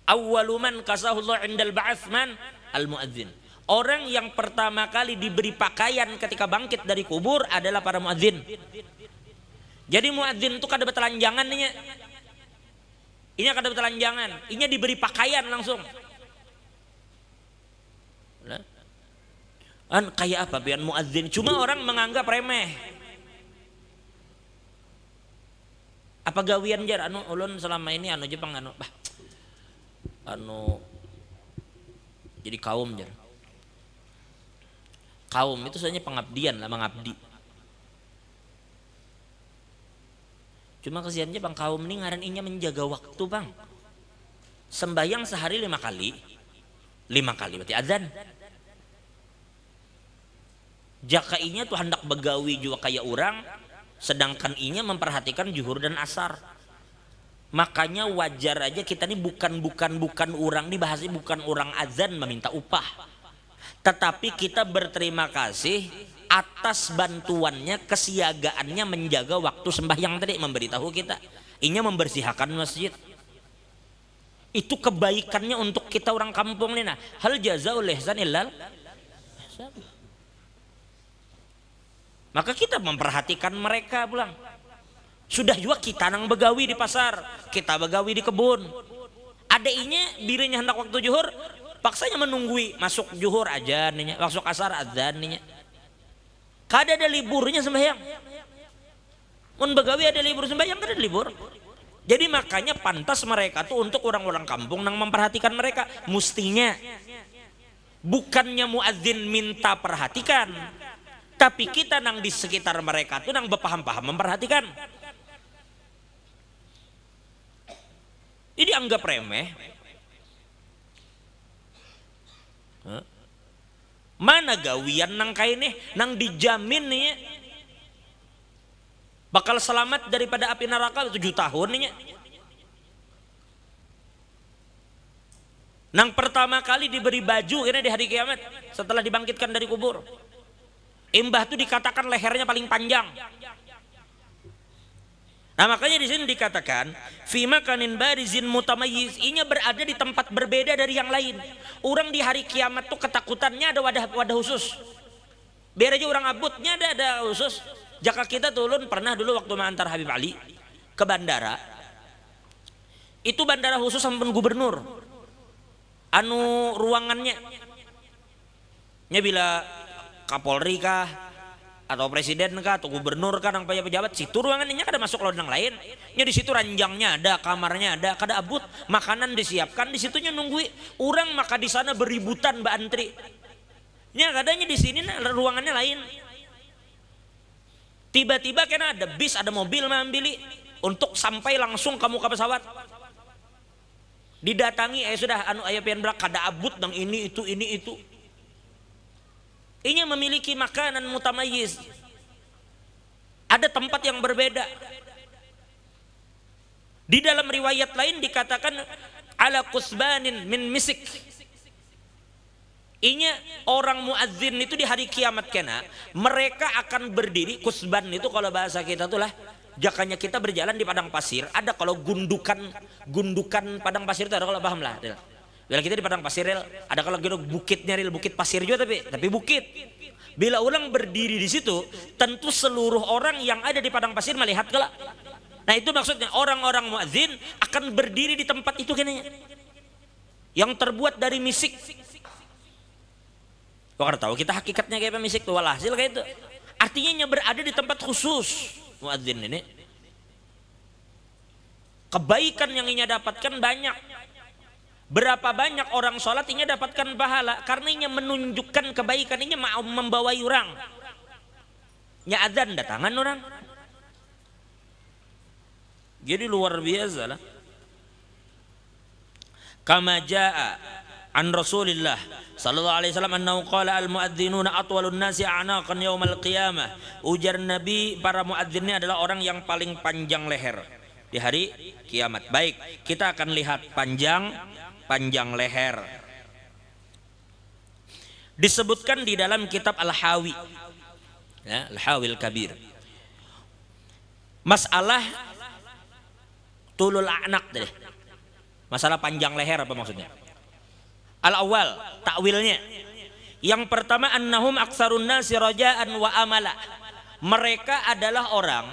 Awwalu man kasahullah indal ba'ats man al-muadzin. Orang yang pertama kali diberi pakaian ketika bangkit dari kubur adalah para muadzin. Jadi muadzin itu kada betelanjangan nih. Ini kada betelanjangan, ini diberi pakaian langsung. Kan kayak apa biar muadzin? Cuma orang menganggap remeh. Apa gawian jar anu ulun selama ini anu Jepang anu jadi kaum jar. Kaum itu sebenarnya pengabdian lah, mengabdi. Cuma kesiannya bang, kaum ini ngaran inya menjaga waktu bang. Sembayang sehari 5 kali. 5 kali berarti azan. Jaka inya tuh hendak begawi juga kayak orang, sedangkan inya memperhatikan zuhur dan asar. Makanya wajar aja kita ini bukan orang nih, bahasanya bukan orang azan meminta upah. Tetapi kita berterima kasih atas bantuannya, kesiagaannya menjaga waktu sembahyang tadi, memberitahu kita. Inya membersihkan masjid. Itu kebaikannya untuk kita orang kampung nih. Nah, hal jazaul ihsan illal. Maka kita memperhatikan mereka pulang. Sudah juga kita nang begawi di pasar, kita begawi di kebun. Adainya dirinya hendak waktu zuhur, paksanya menunggui masuk zuhur azan nih, masuk asar azan nih. Kada ada liburnya sembahyang. Mun begawi ada libur sembahyang, kada ada libur. Jadi makanya pantas mereka tuh untuk orang-orang kampung nang memperhatikan mereka. Mustinya bukannya muadzin minta perhatikan, tapi kita nang di sekitar mereka tuh nang berpaham-paham memperhatikan. Jadi anggap remeh. Mana gawian nang kainnya nang dijamin nih bakal selamat daripada api neraka 7 tahun nih. Nang pertama kali diberi baju ini di hari kiamat setelah dibangkitkan dari kubur. Imbah itu dikatakan lehernya paling panjang. Nah makanya di sini dikatakan fi makanin barizin mutamayyiz, inya berada di tempat berbeda dari yang lain. Orang di hari kiamat tuh ketakutannya ada wadah khusus. Biar aja orang abutnya ada khusus. Jaka kita turun pernah dulu waktu mengantar Habib Ali ke bandara. Itu bandara khusus sama gubernur. Anu ruangannya. Nya bila Kapolri kah atau presiden kah atau gubernur kah nang pejabat situ ruangannya kada masuk lodang lain. Nya di situ ranjangnya ada, kamarnya ada, kada abut, makanan disiapkan di situnya nunggui. Orang maka di sana beributan mbak antri. Nya kadanya di sini nah, ruangannya lain. Tiba-tiba kena ada bis, ada mobil mengambil untuk sampai langsung kamu ke pesawat. Didatangi sudah anu aya pian brak kada abut nang ini itu. Inya memiliki makanan mutamayyiz. Ada tempat yang berbeda. Di dalam riwayat lain dikatakan ala kusbanin min misik. Inya orang muadzin itu di hari kiamat kena, mereka akan berdiri. Kusban itu kalau bahasa kita tuh lah, jakanya kita berjalan di padang pasir. Ada kalau gundukan padang pasir itu ada, kalau paham lah. Bila kita di padang pasir ada kalau gitu bukitnya bukit pasir juga tapi bukit. Bila orang berdiri di situ, tentu seluruh orang yang ada di padang pasir melihat kelak. Nah itu maksudnya orang-orang muadzin akan berdiri di tempat itu kayaknya. Yang terbuat dari misik. Kau kan tahu kita hakikatnya kayak apa misik tuh, walhasil kayak itu. Artinya berada di tempat khusus muadzin ini. Kebaikan yang ia dapatkan banyak. Berapa banyak orang sholat ini dapatkan pahala karena ini menunjukkan kebaikan, ini mau membawai orang. Nya adzan datangan orang. Jadi luar biasa lah. Kama jaa an Rasulillah sallallahu alaihi wasallam annahu qala al muadzinuna atwalun nasi a'naqan yaumal qiyamah. Ujar Nabi, para muadzin ini adalah orang yang paling panjang leher di hari kiamat. Baik, kita akan lihat panjang leher. Disebutkan di dalam kitab Al-Hawi, ya, Al-Hawi Al-Kabir. Masalah tulul anak deh. Masalah panjang leher apa maksudnya? Al-awwal, takwilnya. Yang pertama, annahum aktsarun nasi raja'an wa amala. Mereka adalah orang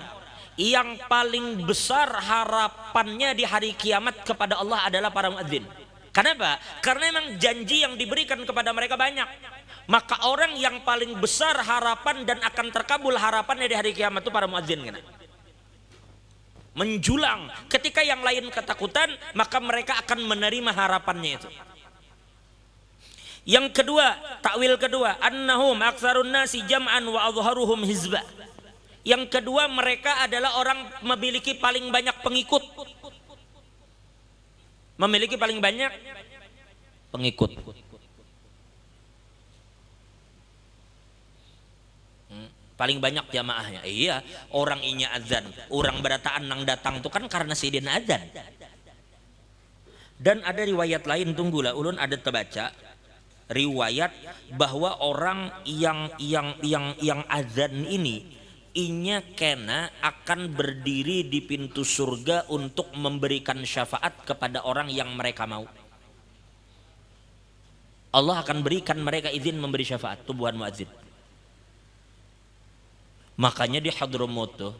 yang paling besar harapannya di hari kiamat kepada Allah adalah para muadzin. Kenapa? Karena memang janji yang diberikan kepada mereka banyak. Maka orang yang paling besar harapan dan akan terkabul harapannya di hari kiamat itu para muadzin. Menjulang, ketika yang lain ketakutan, maka mereka akan menerima harapannya itu. Yang kedua, takwil kedua, annahum aktsarun nasi jam'an wa adharuhum hizba. Yang kedua, mereka adalah orang memiliki paling banyak pengikut. Memiliki paling banyak pengikut. Paling banyak jamaahnya. Iya, orang inya azan, orang berataan nang datang itu kan karena sidin azan. Dan ada riwayat lain, tunggulah ulun ada terbaca riwayat bahwa orang yang azan ini inya kena akan berdiri di pintu surga untuk memberikan syafaat kepada orang yang mereka mau. Allah akan berikan mereka izin memberi syafaat, tubuhan muadzin. Makanya di Hadramaut tuh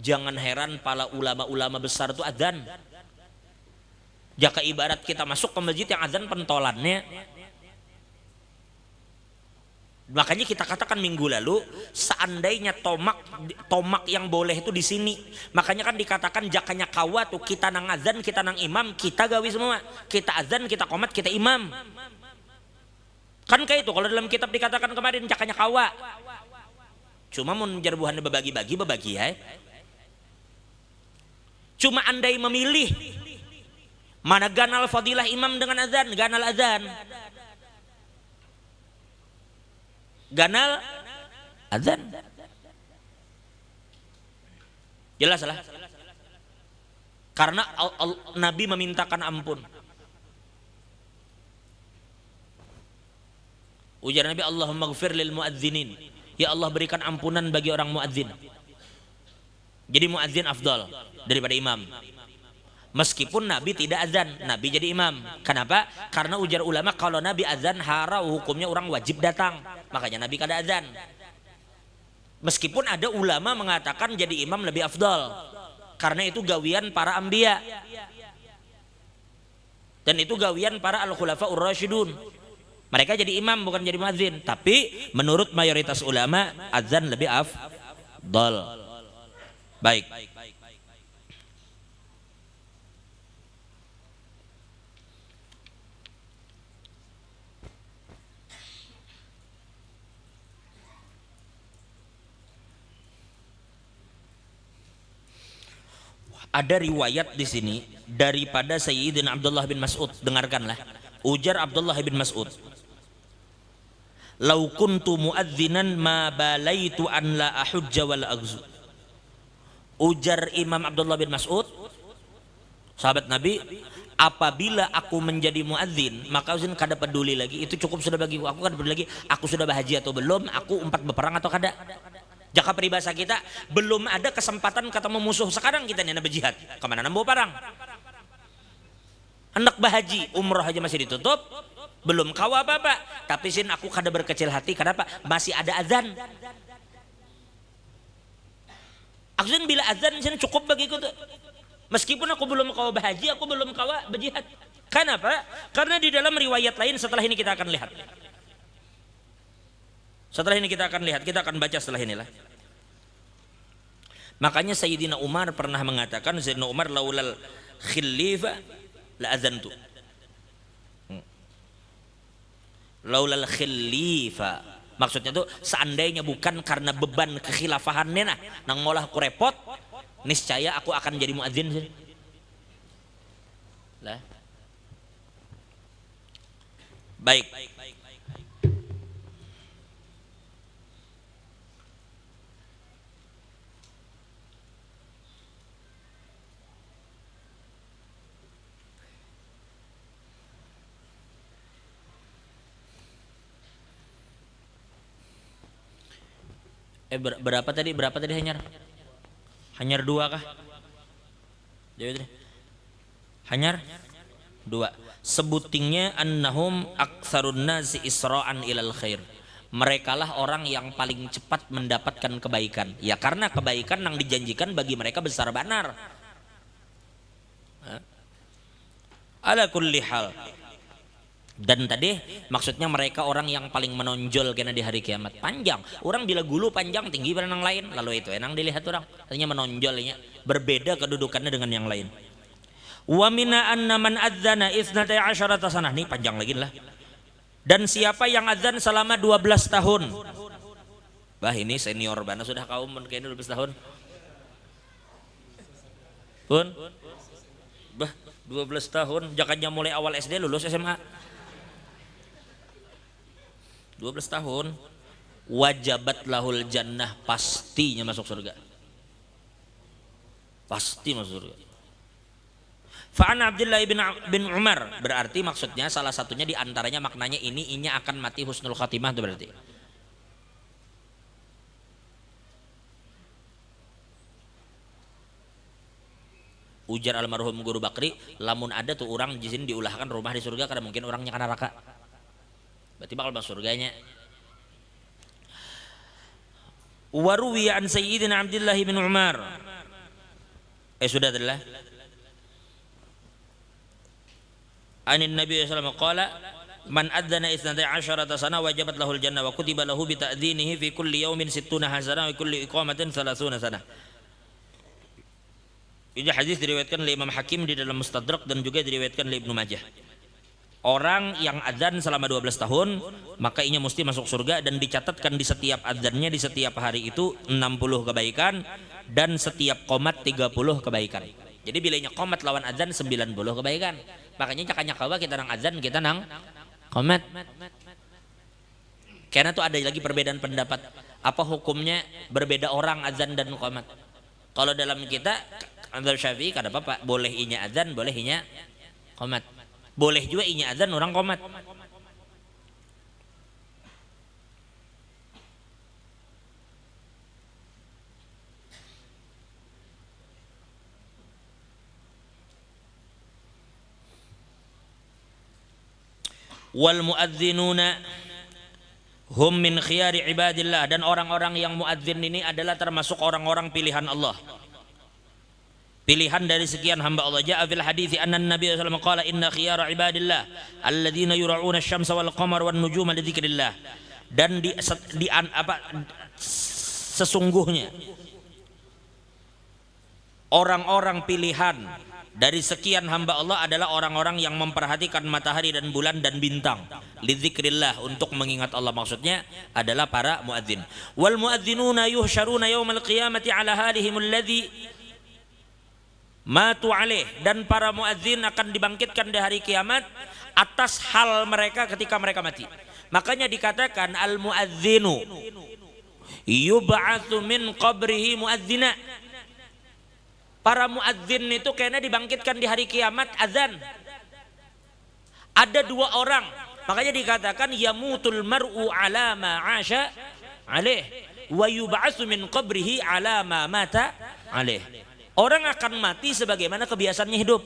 jangan heran para ulama-ulama besar tuh adzan. Jika ibarat kita masuk ke masjid yang adzan pentolannya. Makanya kita katakan minggu lalu, seandainya tomak yang boleh itu di sini. Makanya kan dikatakan jakanya kawa tuh, kita nang adzan, kita nang imam, kita gawi semua. Kita adzan, kita qomat, kita imam. Kan kayak itu kalau dalam kitab dikatakan kemarin jakanya kawa. Cuma mau jarbuhannya bebagi ya. Cuma andai memilih mana ganal fadilah imam dengan adzan, ganal adzan. Ganal adzan. Jelas lah. Karena Nabi memintakan ampun. Ujar Nabi, Allahumma ghfir lil muadzinin. Ya Allah, berikan ampunan bagi orang muadzin. Jadi muadzin afdal daripada imam. Meskipun Nabi tidak azan, Nabi jadi imam. Kenapa? Karena ujar ulama kalau Nabi azan harau hukumnya orang wajib datang. Makanya Nabi kada azan. Meskipun ada ulama mengatakan jadi imam lebih afdal. Karena itu gawian para anbiya. Dan itu gawian para al-khulafaur rasyidun. Mereka jadi imam bukan jadi muadzin. Tapi menurut mayoritas ulama azan lebih afdal. Baik. Ada riwayat di sini daripada Sayyidina Abdullah bin Mas'ud, dengarkanlah. Ujar Abdullah bin Mas'ud, "Lau kuntu muadzinan ma balaitu an la ahujja wal aghzu." Ujar Imam Abdullah bin Mas'ud, sahabat Nabi, apabila aku menjadi muadzin, maka uzin kada peduli lagi, itu cukup sudah bagiku. Aku kada peduli lagi, aku sudah berhaji atau belum, aku umpat berperang atau kada. Jaka peribahasa kita, belum ada kesempatan ketemu musuh. Sekarang kita nih berjihad, kemana nambo parang? Hendak bahaji, umroh aja masih ditutup, belum kawa apa-apa. Tapi sin aku kada berkecil hati, kenapa? Masih ada azan. Aku sin bila azan sin cukup bagiku tuh. Meskipun aku belum kawa bahaji, aku belum kawa berjihad. Kenapa? Karena di dalam riwayat lain setelah ini kita akan lihat. Setelah ini kita akan lihat, kita akan baca setelah inilah. Makanya Sayyidina Umar pernah mengatakan, Sayyidina Umar laulal khilifah la azantu. Laulal khilifah, maksudnya itu seandainya bukan karena beban kekhilafahannya nang ngolah ku repot, niscaya aku akan jadi muadzin. Lah. Baik. Berapa tadi Hanyar? Hanyar 2 kah? Jawab. Hanyar 2. Sebutingnya annahum aktsarun nasi isra'an ilal khair. Merekalah orang yang paling cepat mendapatkan kebaikan. Ya karena kebaikan yang dijanjikan bagi mereka besar benar. Ala kulli hal. Dan tadi maksudnya mereka orang yang paling menonjol karena di hari kiamat. Panjang. Orang bila gulu panjang tinggi pada yang lain. Lalu itu enang dilihat orang. Artinya menonjolnya. Berbeda kedudukannya dengan yang lain. Wa mina anna man adzana isnata asyarata sanah. Nih panjang lagi lah. Dan siapa yang adzan selama 12 tahun. Bah ini senior bana sudah kaum kayaknya 12 tahun. Pun. Bah 12 tahun. Jakanya mulai awal SD lulus SMA. 12 tahun wajabat lahul jannah, pastinya masuk surga. Pasti masuk surga. Fa'an Abdullah bin Umar, berarti maksudnya salah satunya diantaranya maknanya ini inya akan mati husnul khatimah itu berarti. Ujar almarhum Guru Bakri, lamun ada tuh orang jizin diulahkan rumah di surga karena mungkin orangnya kan neraka. Berarti bakal masuk surganya. Waruwi an Sayyidina Abdullah bin Umar. Sudah adalah. Anin Nabi sallallahu alaihi wasallam qala man adzana isnata asyarata sana wajabat lahul jannah wa kutiba lahu bi ta'dzinihi fi kulli yawmin 60 hasanah wa kulli iqamatin 30 sanah. Ini hadis diriwayatkan oleh Imam Hakim di dalam Mustadrak dan juga diriwayatkan oleh Ibnu Majah. Orang yang adzan selama 12 tahun maka inya mesti masuk surga dan dicatatkan di setiap adzannya di setiap hari itu 60 kebaikan dan setiap qomat 30 kebaikan. Jadi bilanya qomat lawan adzan 90 kebaikan. Makanya cakanya kawa kita nang adzan kita nang qomat. Karena tuh ada lagi perbedaan pendapat apa hukumnya berbeda orang adzan dan qomat. Kalau dalam kita Adzan Syafi'i kada apa-apa, boleh inya adzan, boleh inya qomat. Boleh juga inya adzan orang qomat. Wal muadzinuna hum min khiyari ibadillah, dan orang-orang yang muadzin ini adalah termasuk orang-orang pilihan Allah. Pilihan dari sekian hamba Allah. Ja'a fil hadithi anna Nabi sallallahu alaihi wasallam qala inna khiyara ibadillah alladzina yura'una asy-syamsa wal qamara wan nujuma li dzikrillah. Dan sesungguhnya orang-orang pilihan dari sekian hamba Allah adalah orang-orang yang memperhatikan matahari dan bulan dan bintang li dzikrillah, untuk mengingat Allah, maksudnya adalah para muadzin. Wal muadzinuna yuhsyaruna yaumal qiyamati ala halihim alladzi matu alaih, dan para muadzin akan dibangkitkan di hari kiamat atas hal mereka ketika mereka mati. Makanya dikatakan al muadzinu yub'atsu min qabrihi muadzina. Para muadzin itu kayaknya dibangkitkan di hari kiamat azan. Ada dua orang, makanya dikatakan yamutul mar'u ala ma 'asha alaih wa yub'atsu min qabrihi ala ma mata alaih. Orang akan mati sebagaimana kebiasaannya hidup.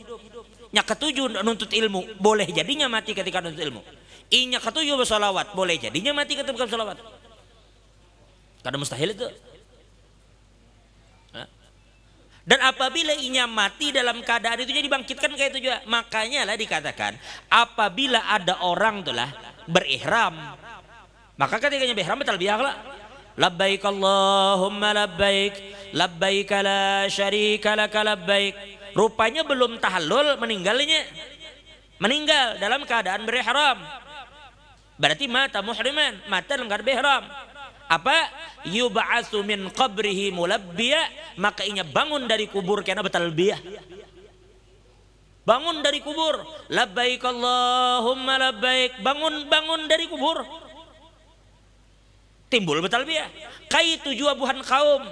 Nya ketujuh nuntut ilmu, boleh jadinya mati ketika nuntut ilmu. Inya ketujuh bersolawat, boleh jadinya mati ketika bersolawat. Karena mustahil itu. Dan apabila inya mati dalam keadaan itu jadi dibangkitkan kayak itu juga. Makanya lah dikatakan apabila ada orang tulah berihram, maka ketikanya berihram talbiyah lah. Labbaik Allahumma labbaik, labbaik la syarika laka labbaik. Rupanya belum tahallul meninggalnya. Meninggal dalam keadaan berihram. Berarti mata muhriman, mata dalam keadaan berihram. Apa? Yub'atsu min qabrihi mulabbiya, maka inya bangun dari kubur karena bertalbiyah. Bangun dari kubur, labbaik Allahumma labbaik, bangun dari kubur. Timbul bertalbiyah. Kai tujuh abuhan kaum.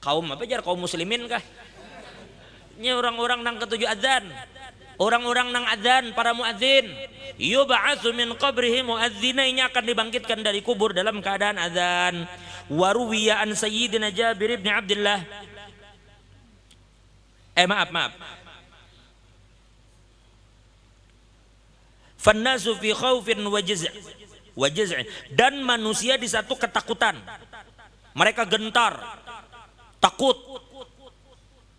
Kaum apa jar, kaum muslimin kah? Ini orang-orang nang ketujuh adzan. orang-orang nang adzan, para muadzin. Yub'atsu min qabrihi muadzinainnya akan dibangkitkan dari kubur dalam keadaan adzan. Wa ruwiya an sayyidina Jabir bin Abdullah. Maaf. Fannasu fi khaufin wa jaz'. Dan manusia di satu ketakutan. Mereka gentar, takut,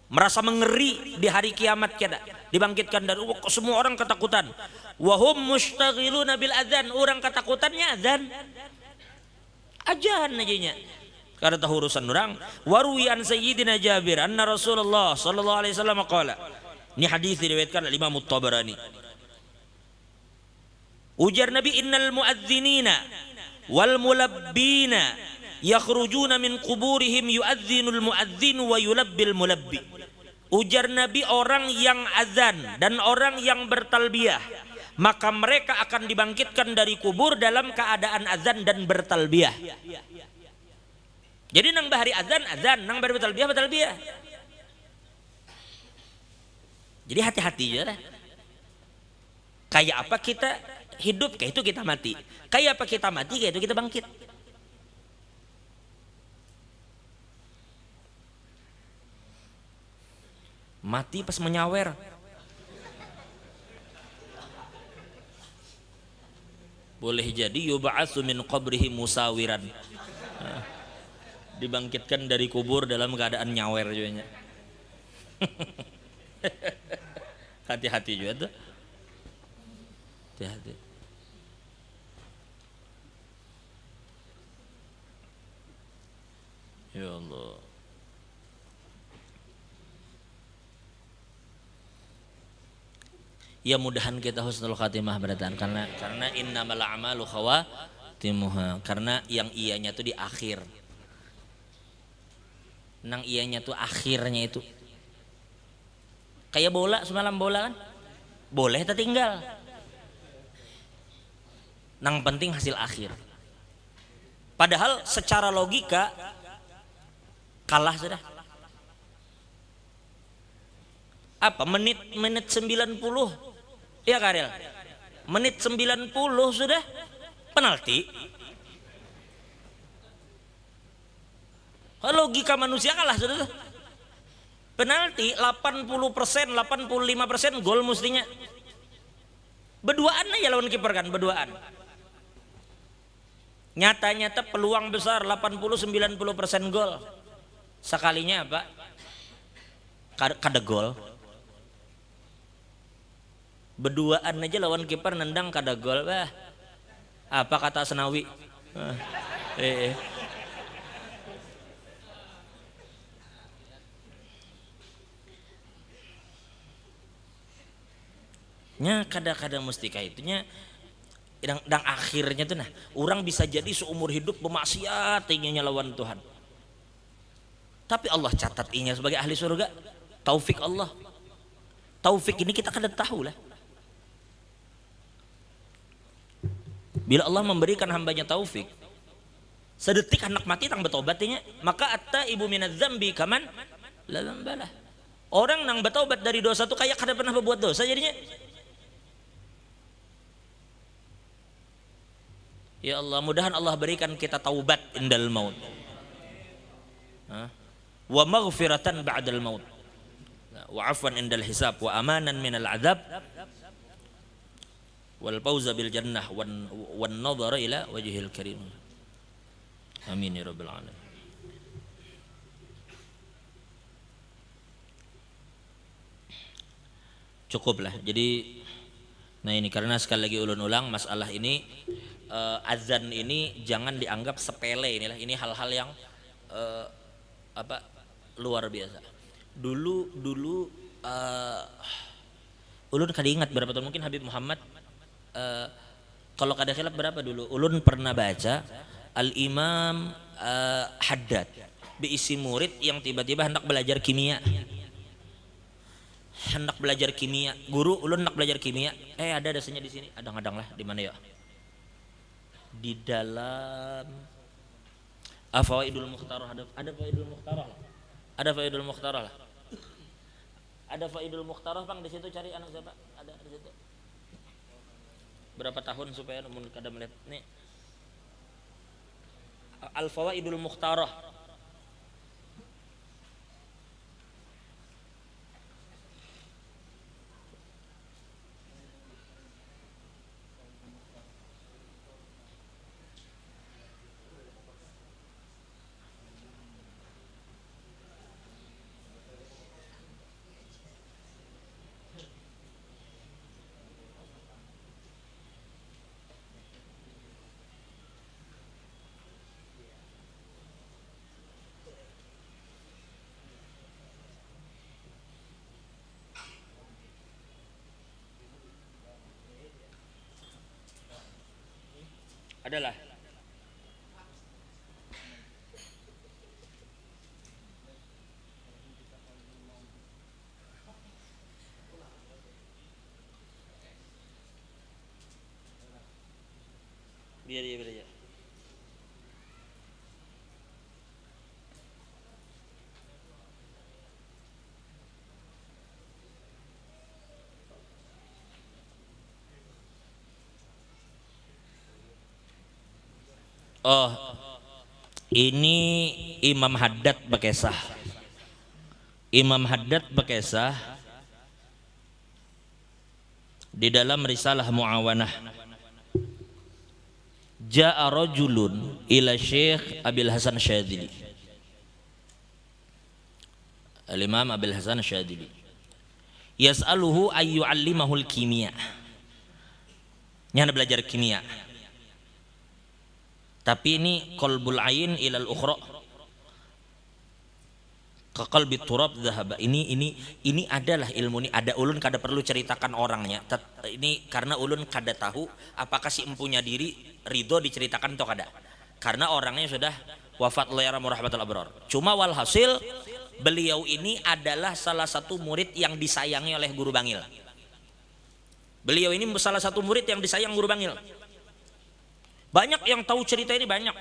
merasa mengeri di hari kiamat kita. Dibangkitkan dari semua orang ketakutan. Wahum mustaghiluna bil adzan, orang ketakutannya adzan. Ajan ajanya. Karena tahu urusan orang. Waruwi an sayyidina Jabir anna Rasulullah sallallahu alaihi wasallam qala. Ini hadis diriwayatkan oleh Imam At-Tabarani. Ujar Nabi, innal muadzinina wal mulabbina yakhrujuna min quburihim yuadzinul muadzin wa yulabbil mulabbi. Ujar Nabi, orang yang azan dan orang yang bertalbiyah, maka mereka akan dibangkitkan dari kubur dalam keadaan azan dan bertalbiyah. Jadi nang bahari azan, nang bahari bertalbiyah. Jadi hati-hati ya. Kayak apa kita hidup, kayak itu kita mati. Kayak apa kita mati, kayak itu kita bangkit. Mati pas menyawer. Boleh jadi yub'atsu min qabrihi musawiran. Dibangkitkan dari kubur dalam keadaan nyawer juga. Hati-hati juga tuh. Hati-hati. Ya Allah. Ya mudahan kita husnul khatimah beratan karena innamal a'malu khawatimuha, karena yang ianya tuh di akhir. Nang ianya tuh akhirnya itu. Kayak bola, semalam bola kan? Boleh tertinggal. Nang penting hasil akhir. Padahal secara logika kalah sudah. Apa menit 90? Ya Karel. Menit 90 sudah penalti. Logika manusia kalah sudah. Penalti 80%, 85% gol mestinya. Berduaan aja lawan kiper kan, berduaan. Nyata-nyata peluang besar 80-90% gol. Sekalinya apa? Kada gol. Berduaan aja lawan kiper nendang kada gol. Bah. Apa kata Senawi? Nya kadang-kadang mesti kayak itunya. Dan akhirnya tuh nah, orang bisa jadi seumur hidup bermaksiat inginnya lawan Tuhan. Tapi Allah catat inya sebagai ahli surga. Taufik Allah. Taufik ini kita kada tahu lah. Bila Allah memberikan hambanya taufik, sedetik anak mati tang betobatnya, maka atta ibu minaz zambi kaman la dzambalah. Orang nang betobat dari dosa tuh kayak kada pernah berbuat dosa jadinya. Ya Allah, mudahan Allah berikan kita taubat indal maut. Wa maghfiratan ba'dal maut. Wa afwan indal hisab wa amanan minal adzab. Wal fauza bil jannah wan nadhara ila wajhil karim. Amin ya rabbal alamin. Cukuplah. Jadi nah ini karena sekali lagi ulun ulang masalah ini azan ini jangan dianggap sepele inilah. Ini hal-hal yang luar biasa. Dulu ulun kada ingat berapa tahun, mungkin Habib Muhammad kalau kada khilaf berapa dulu ulun pernah baca Al-Imam Haddad diisi murid yang tiba-tiba hendak belajar kimia. Guru ulun hendak belajar kimia. Ada dasarnya di sini. Adang-adang lah di mana ya? Di dalam Fawaidul Mukhtarah ada Fawaidul Mukhtarah lah. Ada Faidul Mukhtarah Bang di situ, cari anak siapa? Ada di situ. Berapa tahun supaya mun kada melihat nih. Al Fawaidul Mukhtarah. Adalah. Biar ya. Oh, ini Imam Haddad Bekesah. Imam Haddad Bekesah di dalam risalah Muawanah. Ja'a rajulun ila Syekh Abil Hasan Syadzili. Al-Imam Abil Hasan Syadzili. Yas'aluhu ayyu'allimahul kimia. Nyana belajar kimia. Tapi ini qalbul ain ilal ukhra ka qalbi turab dhahaba. Ini adalah ilmu ini, ada ulun kada perlu ceritakan orangnya. Ini karena ulun kada tahu apakah si empunya diri ridho diceritakan atau kada. Karena orangnya sudah wafat Allah yarhamu rahmatul abrar. Cuma walhasil beliau ini adalah salah satu murid yang disayangi oleh Guru Bangil. Beliau ini salah satu murid yang disayang Guru Bangil. Banyak yang tahu cerita ini, banyak.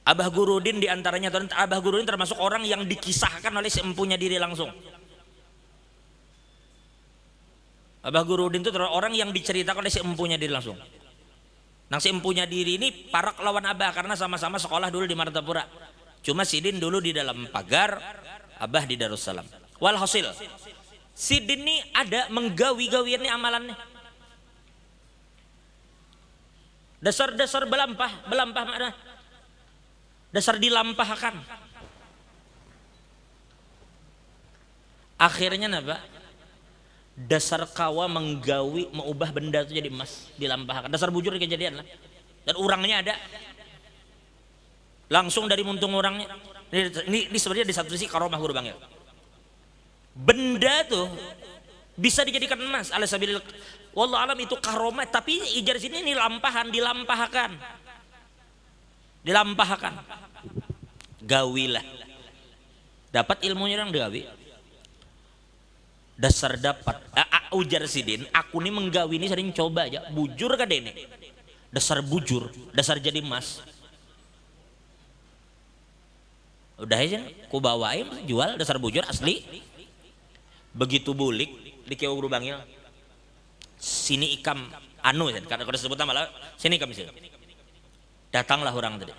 Abah Gurudin diantaranya. Abah Gurudin termasuk orang yang dikisahkan oleh seempunya diri langsung. Abah Gurudin itu orang yang diceritakan oleh seempunya diri langsung. Nah seempunya diri ini parak lawan Abah karena sama-sama sekolah dulu di Martapura. Cuma Sidin dulu di dalam pagar, Abah di Darussalam. Walhasil Sidin ini ada menggawi-gawian nih amalannya. Dasar-dasar belampah mana? Dasar dilampahkan. Akhirnya apa? Dasar kawa menggawi, mengubah benda itu jadi emas, dilampahkan. Dasar bujur kejadian lah. Dan orangnya ada. Langsung dari muntung orangnya. Ini sebenarnya di satu sisi karomah Guru Bangil. Benda tuh bisa dijadikan emas. Alasabil wallahu alam itu karomah, tapi ijar sini ini dilampahkan. Gawilah. Dapat ilmunya orang gawi. Dasar dapat. Ujar Sidin, aku nih menggawi ini sering coba aja. Bujur kan ini. Dasar bujur, dasar jadi emas. Udah aja, ku bawain jual dasar bujur asli. Begitu bulik di Kiau Guru Bangil. Sini ikam anu kan kalau disebut malah sini ikam sini. Datanglah orang tadi.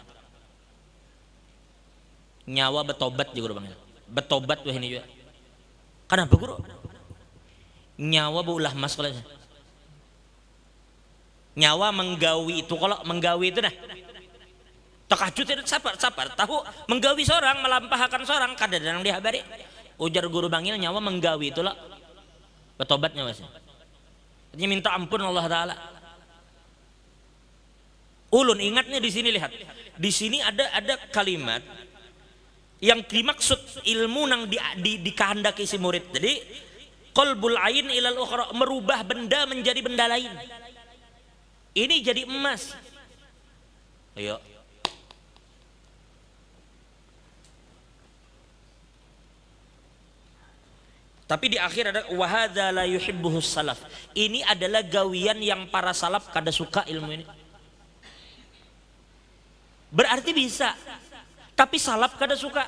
Nyawa betobat juga Guru Bangil. Betobat wah ini juga. Kenapa Guru? Nyawa beulah mas kalau nyawa menggawi itu, kalau menggawi itu nah takajut itu sabar tahu menggawi seorang, melampahkan seorang kadang-kadang dihabari. Ujar Guru Bangil nyawa menggawi itulah betobatnya mas. Artinya minta ampun Allah Taala. Ulun ingatnya di sini, lihat. Di sini ada kalimat yang dimaksud ilmu nang dikehendaki si murid. Jadi qalbul ain ilal ukhra, merubah benda menjadi benda lain. Ini jadi emas. Ayo. Tapi di akhir ada wahadza la yuhibbuhus salaf. Ini adalah gawian yang para salaf kada suka ilmu ini. Berarti bisa. Tapi salaf kada suka.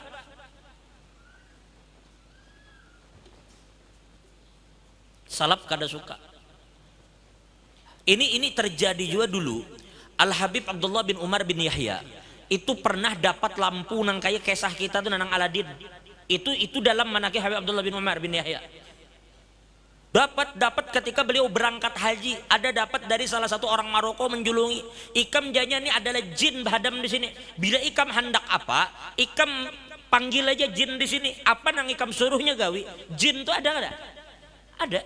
salap kada suka. Ini terjadi juga dulu. Al Habib Abdullah bin Umar bin Yahya itu pernah dapat lampu nang kayak kisah kita tuh nang Aladin. Itu dalam manakib Habib Abdullah bin Umar bin Yahya. Dapat ketika beliau berangkat haji, ada dapat dari salah satu orang Maroko menjulungi. Ikam janya ini adalah jin bahadam di sini. Bila ikam hendak apa, ikam panggil aja jin di sini. Apa nang ikam suruhnya gawi? Jin tuh ada? Ada.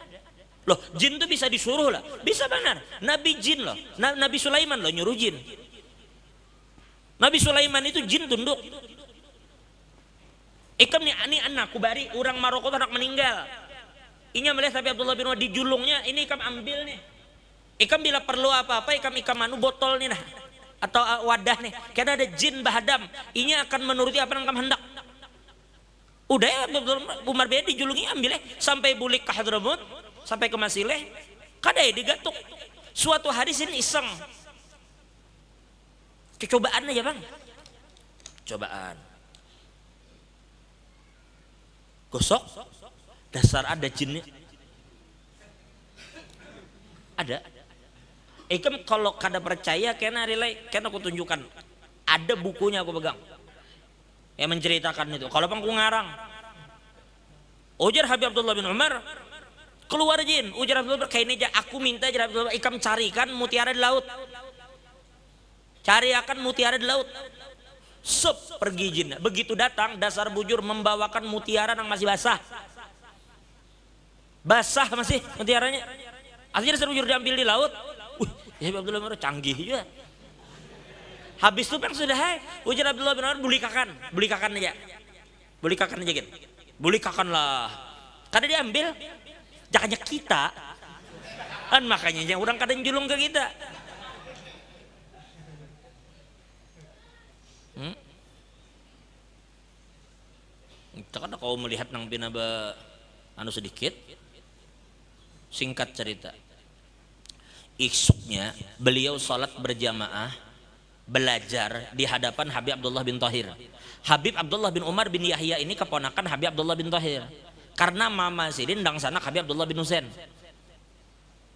Loh, jin tuh bisa disuruh lah. Bisa benar. Nabi jin loh. Nabi Sulaiman loh nyuruh jin. Nabi Sulaiman itu jin tunduk. Ikam nih anak kubari orang Maroko anak meninggal. Inya melihat Habib Abdullah bin Umar di julungnya, ini ikam ambil nih. Ikam bila perlu apa-apa, ikam anu botol nih nah. Atau wadah nih. Karena ada jin bahadam. Inya akan menuruti apa yang ikam hendak. Udah ya Habib Abdullah bin Umar bin dijulungi ambil sampai bulik ke Hadramut, sampai ke Masileh. Kadai digatuk. Suatu hari sini iseng. Cobaan aja bang. Cobaan. Gosok. Dasar ada jinnya. Ada. Ikam kalau kada percaya kena relay, kena aku tunjukkan. Ada bukunya aku pegang. Yang menceritakan itu. Kalau pangku ngarang. Ujar Habib Abdullah bin Umar, keluar jin. Ujar Habib Abdullah, kayak ini aja aku minta Habib Abdullah, ikam carikan mutiara di laut. Cariakan mutiara di laut. Sup pergi jin. Begitu datang dasar bujur membawakan mutiara yang masih basah. Basah masih mutiaranya. Akhirnya dasar bujur diambil di laut. Ya Abdullah bin Umar canggih juga. Habis itu kan sudah hai. Ujar Abdullah bin Umar bulikakan aja. Bulikakan aja gitu. Bulikakan lah. Kada diambil. Jangannya kita. Kan makanya yang orang kadang julung ke kita. Kita kan kau melihat nang pinaba anu sedikit. Singkat cerita. Isuknya beliau salat berjamaah belajar di hadapan Habib Abdullah bin Thahir. Habib Abdullah bin Umar bin Yahya ini keponakan Habib Abdullah bin Thahir. Karena mama sidin dang sanak Habib Abdullah bin Husain.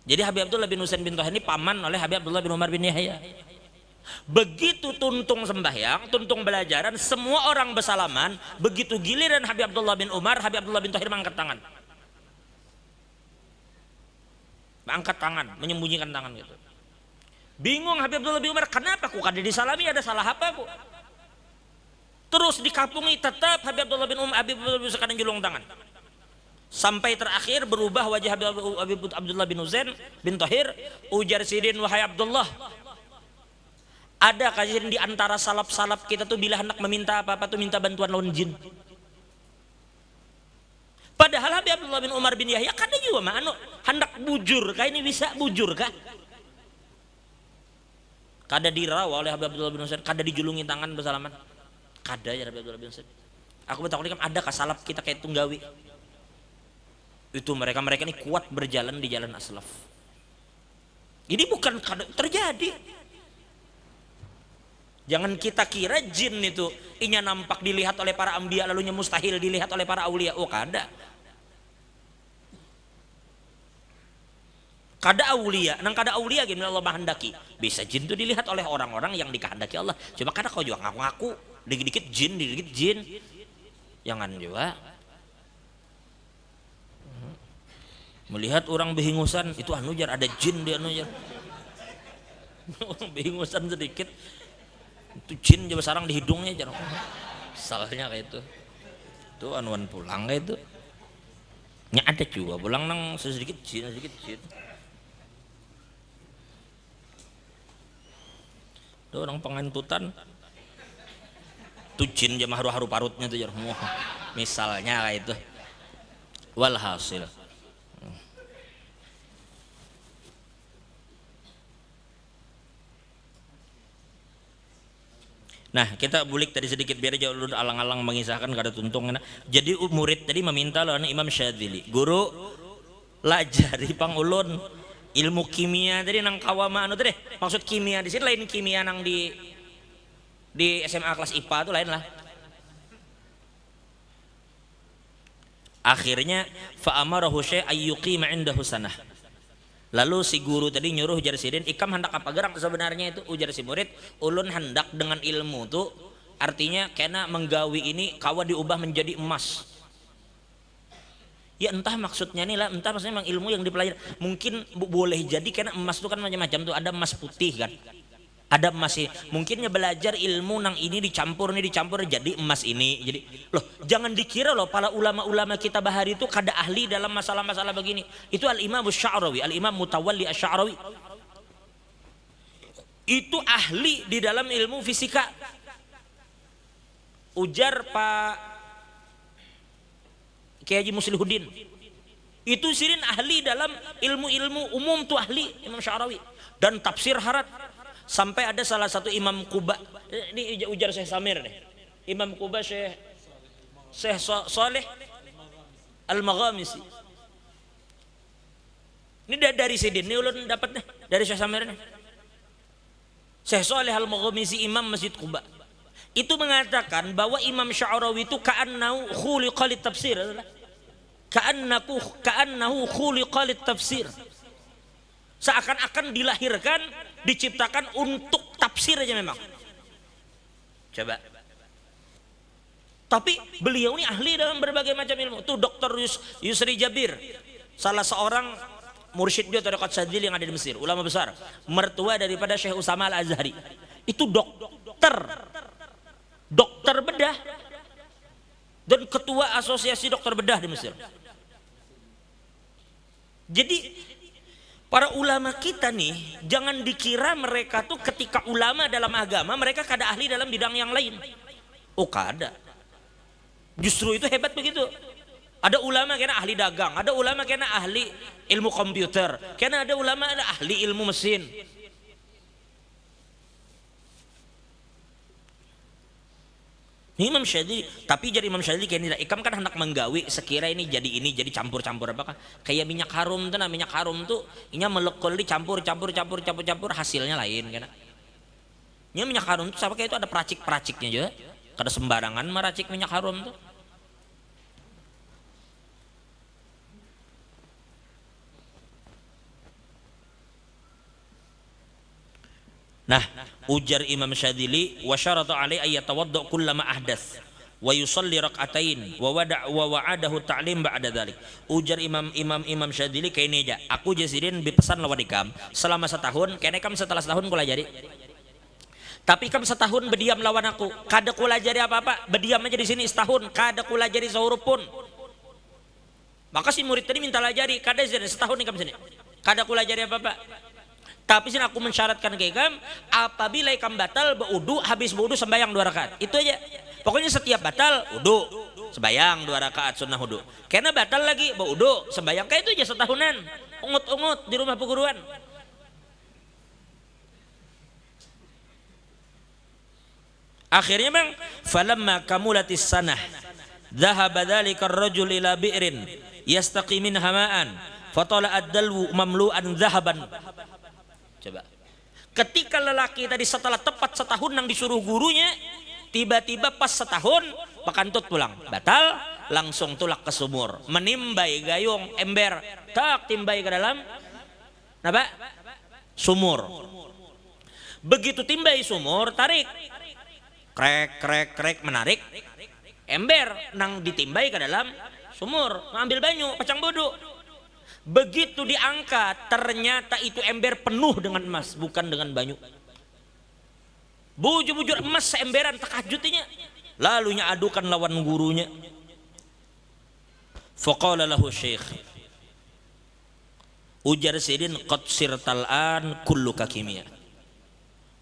Jadi Habib Abdullah bin Husain bin Thahir ini paman oleh Habib Abdullah bin Umar bin Yahya. Begitu tuntung sembahyang, tuntung belajaran, semua orang bersalaman. Begitu giliran Habib Abdullah bin Umar, Habib Abdullah bin Thahir mengangkat tangan. Angkat tangan, menyembunyikan tangan gitu. Bingung Habib Abdullah bin Umar, kenapa aku kada disalami, ada salah apa aku? Terus dikapungi tetap Habib Abdullah bin Umar, Habib Abdullah bin Umar julung tangan. Sampai terakhir berubah wajah Habib Abdullah bin Husain bin Thahir. Ujar sidin, wahai Abdullah, ada kajian di antara salaf-salaf kita tuh bila hendak meminta apa-apa tuh minta bantuan lawan jin. Padahal Habib Abdullah bin Umar bin Yahya kada juga mah anu hendak bujur kah ini bisa bujur kah? Kada dirawa oleh Habib Abdullah bin Husain, kada dijulungi tangan bersalaman. Kada ya Habib Abdullah bin Husain. Aku bertakut kan ada kasalaf kita kayak tunggawi. Itu mereka ini kuat berjalan di jalan aslaf. Ini bukan kada terjadi. Jangan kita kira jin itu inya nampak dilihat oleh para anbiya lalunya mustahil dilihat oleh para aulia. Oh kada. Kada aulia, nang kada aulia gini Allah menghendaki. Bisa jin itu dilihat oleh orang-orang yang dikehendaki Allah. Coba kada kau juga ngaku-ngaku, dikit-dikit jin. Jangan juga. Melihat orang behingusan, itu anu jar ada jin dia anu jar. Orang behingusan sedikit, itu jin coba sarang di hidungnya jar. Misalnya kayak itu. Itu anuan pulang kayak itu. Nya ada juga pulang nang sedikit jin. Tuh orang pengantutan tuh jin jam haru-haru parutnya tuh jar. Misalnya kayak itu. Walhasil. Nah kita bulik tadi sedikit biar aja ulun alang-alang mengisahkan kada tuntung. Jadi murid tadi meminta lawan Imam Syadzili, guru lajari pang ulun ilmu kimia tadi nang kawama anu tadi. Maksud kimia di sini lain kimia nang di SMA kelas IPA tuh lain lah. Akhirnya fa amarahu syai' ayyuqima indahu sanah. Lalu si guru tadi nyuruh ujar sidin, ikam hendak apa gerak sebenarnya itu, ujar si murid, ulun hendak dengan ilmu tuh artinya kena menggawi ini kawa diubah menjadi emas. Ya entah maksudnya nih lah, entah maksudnya memang ilmu yang dipelajari. Mungkin boleh jadi karena emas itu kan macam-macam tuh, ada emas putih kan. Ada emas ini, mungkinnya belajar ilmu nang ini dicampur jadi emas ini. Jadi loh, jangan dikira loh para ulama-ulama kita bahari itu kada ahli dalam masalah-masalah begini. Itu Al-Imam Sya'rawi, Al-Imam Mutawalli Asy-Sya'rawi. Itu ahli di dalam ilmu fisika. Ujar Pak Kiai Haji Muslihuddin. Itu sirin ahli dalam ilmu-ilmu umum tuh ahli Imam Sya'rawi dan tafsir harat. Sampai ada salah satu Imam Kuba, ini ujar Syekh Samir nih. Imam Kuba Syekh Saleh Al-Maghamisi. Ini dari sidin, ini ulun dapat nih dari Syekh Samir nih. Syekh Saleh Al-Maghamisi Imam Masjid Kuba. Itu mengatakan bahwa Imam Sya'rawi itu ka'annahu khuliqa lit tafsir. Ka'annahu khuliqa lit tafsir. Seakan-akan dilahirkan, diciptakan untuk tafsir aja memang. Coba. Tapi beliau ini ahli dalam berbagai macam ilmu. Tuh Dr. Yusri Jabir, salah seorang mursyid dia tarekat Syadzili yang ada di Mesir, ulama besar, mertua daripada Syekh Usama Al-Azhari. Itu dokter bedah dan ketua asosiasi dokter bedah di Mesir. Jadi para ulama kita nih, jangan dikira mereka tuh ketika ulama dalam agama, mereka kada ahli dalam bidang yang lain. Oh kada. Justru itu hebat begitu. Ada ulama kena ahli dagang, ada ulama kena ahli ilmu komputer, kena ada ulama ada ahli ilmu mesin. Imam Syadzili, tapi jadi Imam Syadzili kayak ini, ikam kan hendak menggawi sekira ini jadi campur-campur apakah kayak minyak harum tuh, nah minyak harum tuh inya melekol dicampur hasilnya lain kan. Ini minyak harum tuh sama kayak itu ada peracik-peraciknya juga, kada sembarangan meracik minyak harum tuh. Nah, ujar Imam Syadzili, wa syarata alaihi ay yatawadda kullama ahdath wa yusalli rak'atain wa wa'adahu ta'lim ba'da dzalik. Ujar Imam Syadzili kayak ini aja. Aku jasidin berpesan lawan ikam selama setahun, kene kam setelah setahun kula jadi. Tapi kam setahun berdiam lawan aku, kada kula jadi apa-apa, berdiam aja di sini setahun, kada kula jadi sehurup pun. Maka si murid tadi minta lajari, kada jadi setahun ikam sini. Kada kula jadi apa-apa. Tapi sini aku mensyaratkan ke ikam, apabila ikam batal berwudu, habis berwudu sembahyang 2 rakaat. Itu aja. Pokoknya setiap batal wudu, sembahyang 2 rakaat sunnah wudu. Karena batal lagi berwudu, sembahyang. Kayak itu aja setahunan. Ungut-ungut di rumah perguruan. Akhirnya bang, falamma kamulatis sanah, dhahaba dzalika ar-rajul ila bi'rin yastaqi minha ma'an, fatala ad-dalwu mamlu'an dhahaban. Coba. Ketika lelaki tadi setelah tepat setahun yang disuruh gurunya, tiba-tiba pas setahun pakantut pulang, batal, langsung tulak ke sumur, menimbai gayung ember, tak timbai ke dalam apa? Sumur. Begitu timbai sumur, tarik, krek menarik, ember nang ditimbai ke dalam sumur, ngambil banyu, pacang bodoh. Begitu diangkat, ternyata itu ember penuh dengan emas, bukan dengan banyu. Bujur-bujur emas seemberan takajutinya. Lalu nya adukan lawan gurunya. Faqala lahu syekh, ujar sidin qad sirtal an kulluka kimia.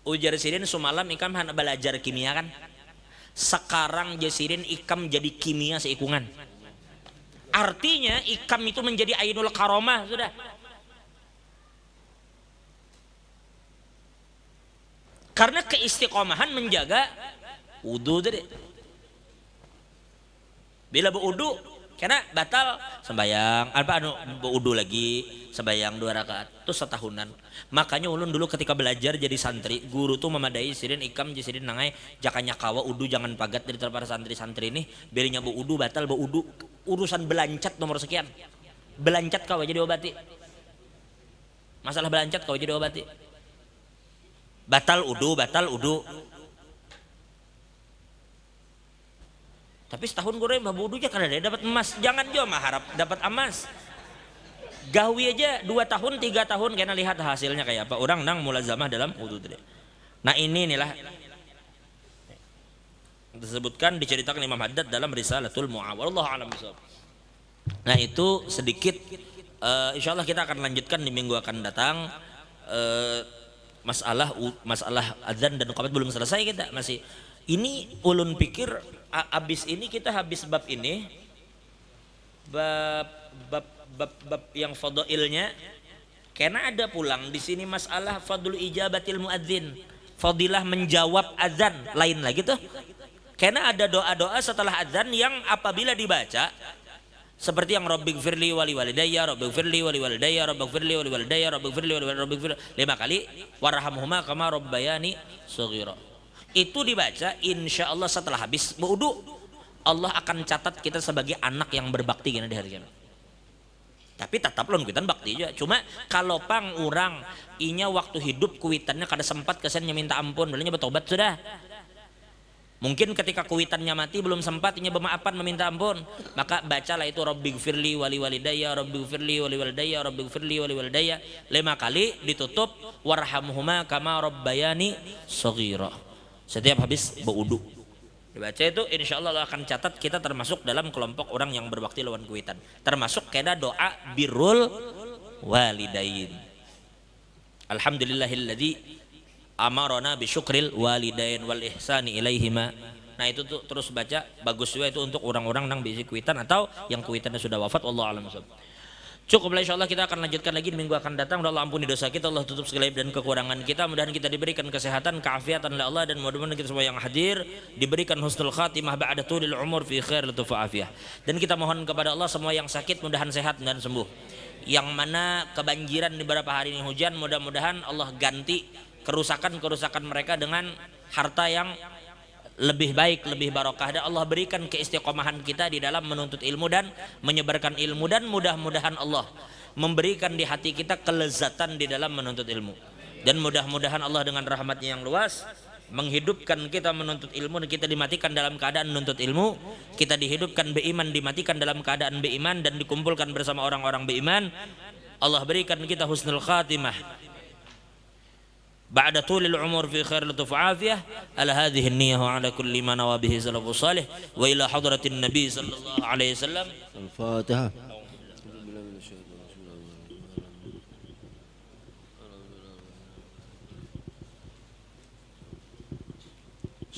Ujar sidin semalam ikam hana belajar kimia kan. Sekarang jasidin ikam jadi kimia seikungan. Artinya ikam itu menjadi ainul karomah sudah. Karena keistiqomahan menjaga wudu tadi. Bila berwudu, karena batal sembayang, berwudu lagi, sembayang 2 rakaat, itu setahunan. Makanya ulun dulu ketika belajar jadi santri, guru tuh memadai sidin ikam jasidin nangai jakanya kawa wudu jangan pagat dari para santri-santri ini, berinya berwudu batal berwudu. urusan belancat nomor sekian. Belancat kau aja diobati. Masalah belancat kau aja diobati. Batal udu. Tapi setahun gue mah wudunya karena dia dapat emas. Jangan juga mah harap dapat emas. Gawi aja 2 tahun 3 tahun karena lihat hasilnya kayak apa. Orang nang mulazamah dalam wudu tadi. Nah ini inilah disebutkan diceritakan Imam Haddad dalam Risalatul Mu'awwal. Wallahu a'lam bishawab. Nah itu sedikit insyaallah kita akan lanjutkan di minggu akan datang. Masalah azan dan iqamat belum selesai kita masih. Ini ulun pikir abis ini kita habis bab ini, bab yang fadailnya, karena ada pulang di sini masalah fadlu ijabatil muadzin, fadilah menjawab azan lain lagi tuh. Karena ada doa-doa setelah azan yang apabila dibaca seperti yang Rabbighfirli wali walidayya, Rabbighfirli wali walidayya, Rabbighfirli wali walidayya, Rabbighfirli wali walidayya, 5 kali, warhamhuma kama rabbayani shaghira. Itu dibaca insya Allah setelah habis wudu, Allah akan catat kita sebagai anak yang berbakti gini di hari kiamat. Tapi tetap lon kuitan bakti juga. Cuma kalau pang orang inya waktu hidup kuitannya kada sempat kesannya minta ampun, belanya bertobat sudah. Mungkin ketika kuitannya mati belum sempat inya bermaafan meminta ampun, maka bacalah itu Rabbighfirli wali walidayya, Rabbighfirli wali walidayya, Rabbighfirli wali walidayya 5 kali, ditutup warhamhuma kama rabbayani shaghira. Setiap habis berwudu dibaca itu insya Allah akan catat kita termasuk dalam kelompok orang yang berbakti lawan kuitan, termasuk kena doa birrul walidain. Alhamdulillahilladzi amarona bisyukril walidain wal ihsani ilaihima. Nah itu tuh terus baca, bagus juga itu untuk orang-orang yang bisi kuitan atau yang kuitannya sudah wafat. Wallahu a'lam bishawab. Cukuplah insyaallah, kita akan lanjutkan lagi di minggu akan datang. Allah ampuni dosa kita, Allah tutup segala aib dan kekurangan kita. Mudah-mudahan kita diberikan kesehatan, keafiatan oleh Allah, dan mudah-mudahan kita semua yang hadir diberikan husnul khatimah ba'da tulil umur fi khair lutuf afiyah. Dan kita mohon kepada Allah semua yang sakit mudahan sehat dan sembuh. Yang mana kebanjiran di beberapa hari ini hujan, mudah-mudahan Allah ganti kerusakan-kerusakan mereka dengan harta yang lebih baik, lebih barokah, dan Allah berikan keistiqomahan kita di dalam menuntut ilmu dan menyebarkan ilmu, dan mudah-mudahan Allah memberikan di hati kita kelezatan di dalam menuntut ilmu, dan mudah-mudahan Allah dengan rahmatnya yang luas menghidupkan kita menuntut ilmu, dan kita dimatikan dalam keadaan menuntut ilmu, kita dihidupkan beriman, dimatikan dalam keadaan beriman, dan dikumpulkan bersama orang-orang beriman. Allah berikan kita husnul khatimah بعد طول العمر في خير لطف عافية على هذه النية وعلى كل ما نوى به سلف صالح وإلى حضرة النبي صلى الله عليه وسلم. الفاتحة.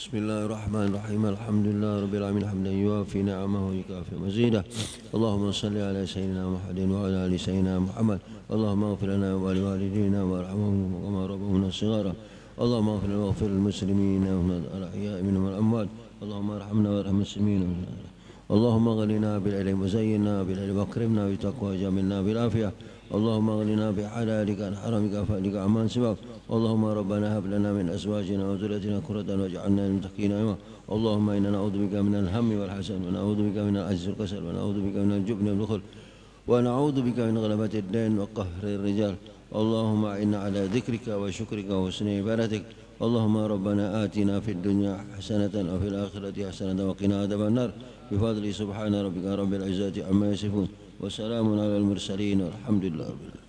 بسم الله الرحمن الرحيم الحمد لله رب العالمين حمدا يوافي نعمه ويكافئ مزيده اللهم صل على سيدنا محمد وعلى ال سيدنا محمد اللهم اغفر لنا ولوالدينا وارحمهم كما ربونا صغارا اللهم اغفر لنا واغفر للمسلمين الاحياء منهم والاموات اللهم ارحمنا وارحم المسلمين اللهم اغننا بالعلم وزينا بالعلم واكرمنا بالتقوى وجملنا بالعافيه اللهم اغننا بحلالك عن حرامك وفضلك عمن سواك اللهم ربنا هب لنا من ازواجنا وذريتنا قرة واجعلنا للمتقين اماما اللهم انا نعوذ بك من الهم والحزن ونعوذ بك من العجز والكسل ونعوذ بك من الجبن والبخل ونعوذ بك من غلبة الدين وقهر الرجال اللهم اعنا على ذكرك وشكرك وحسن عبادتك اللهم ربنا آتنا في الدنيا حسنة وفي الآخرة حسنة وقنا عذاب النار بفضل سبحان ربك رب العزة عما يصفون وسلام على المرسلين والحمد لله رب العالمين.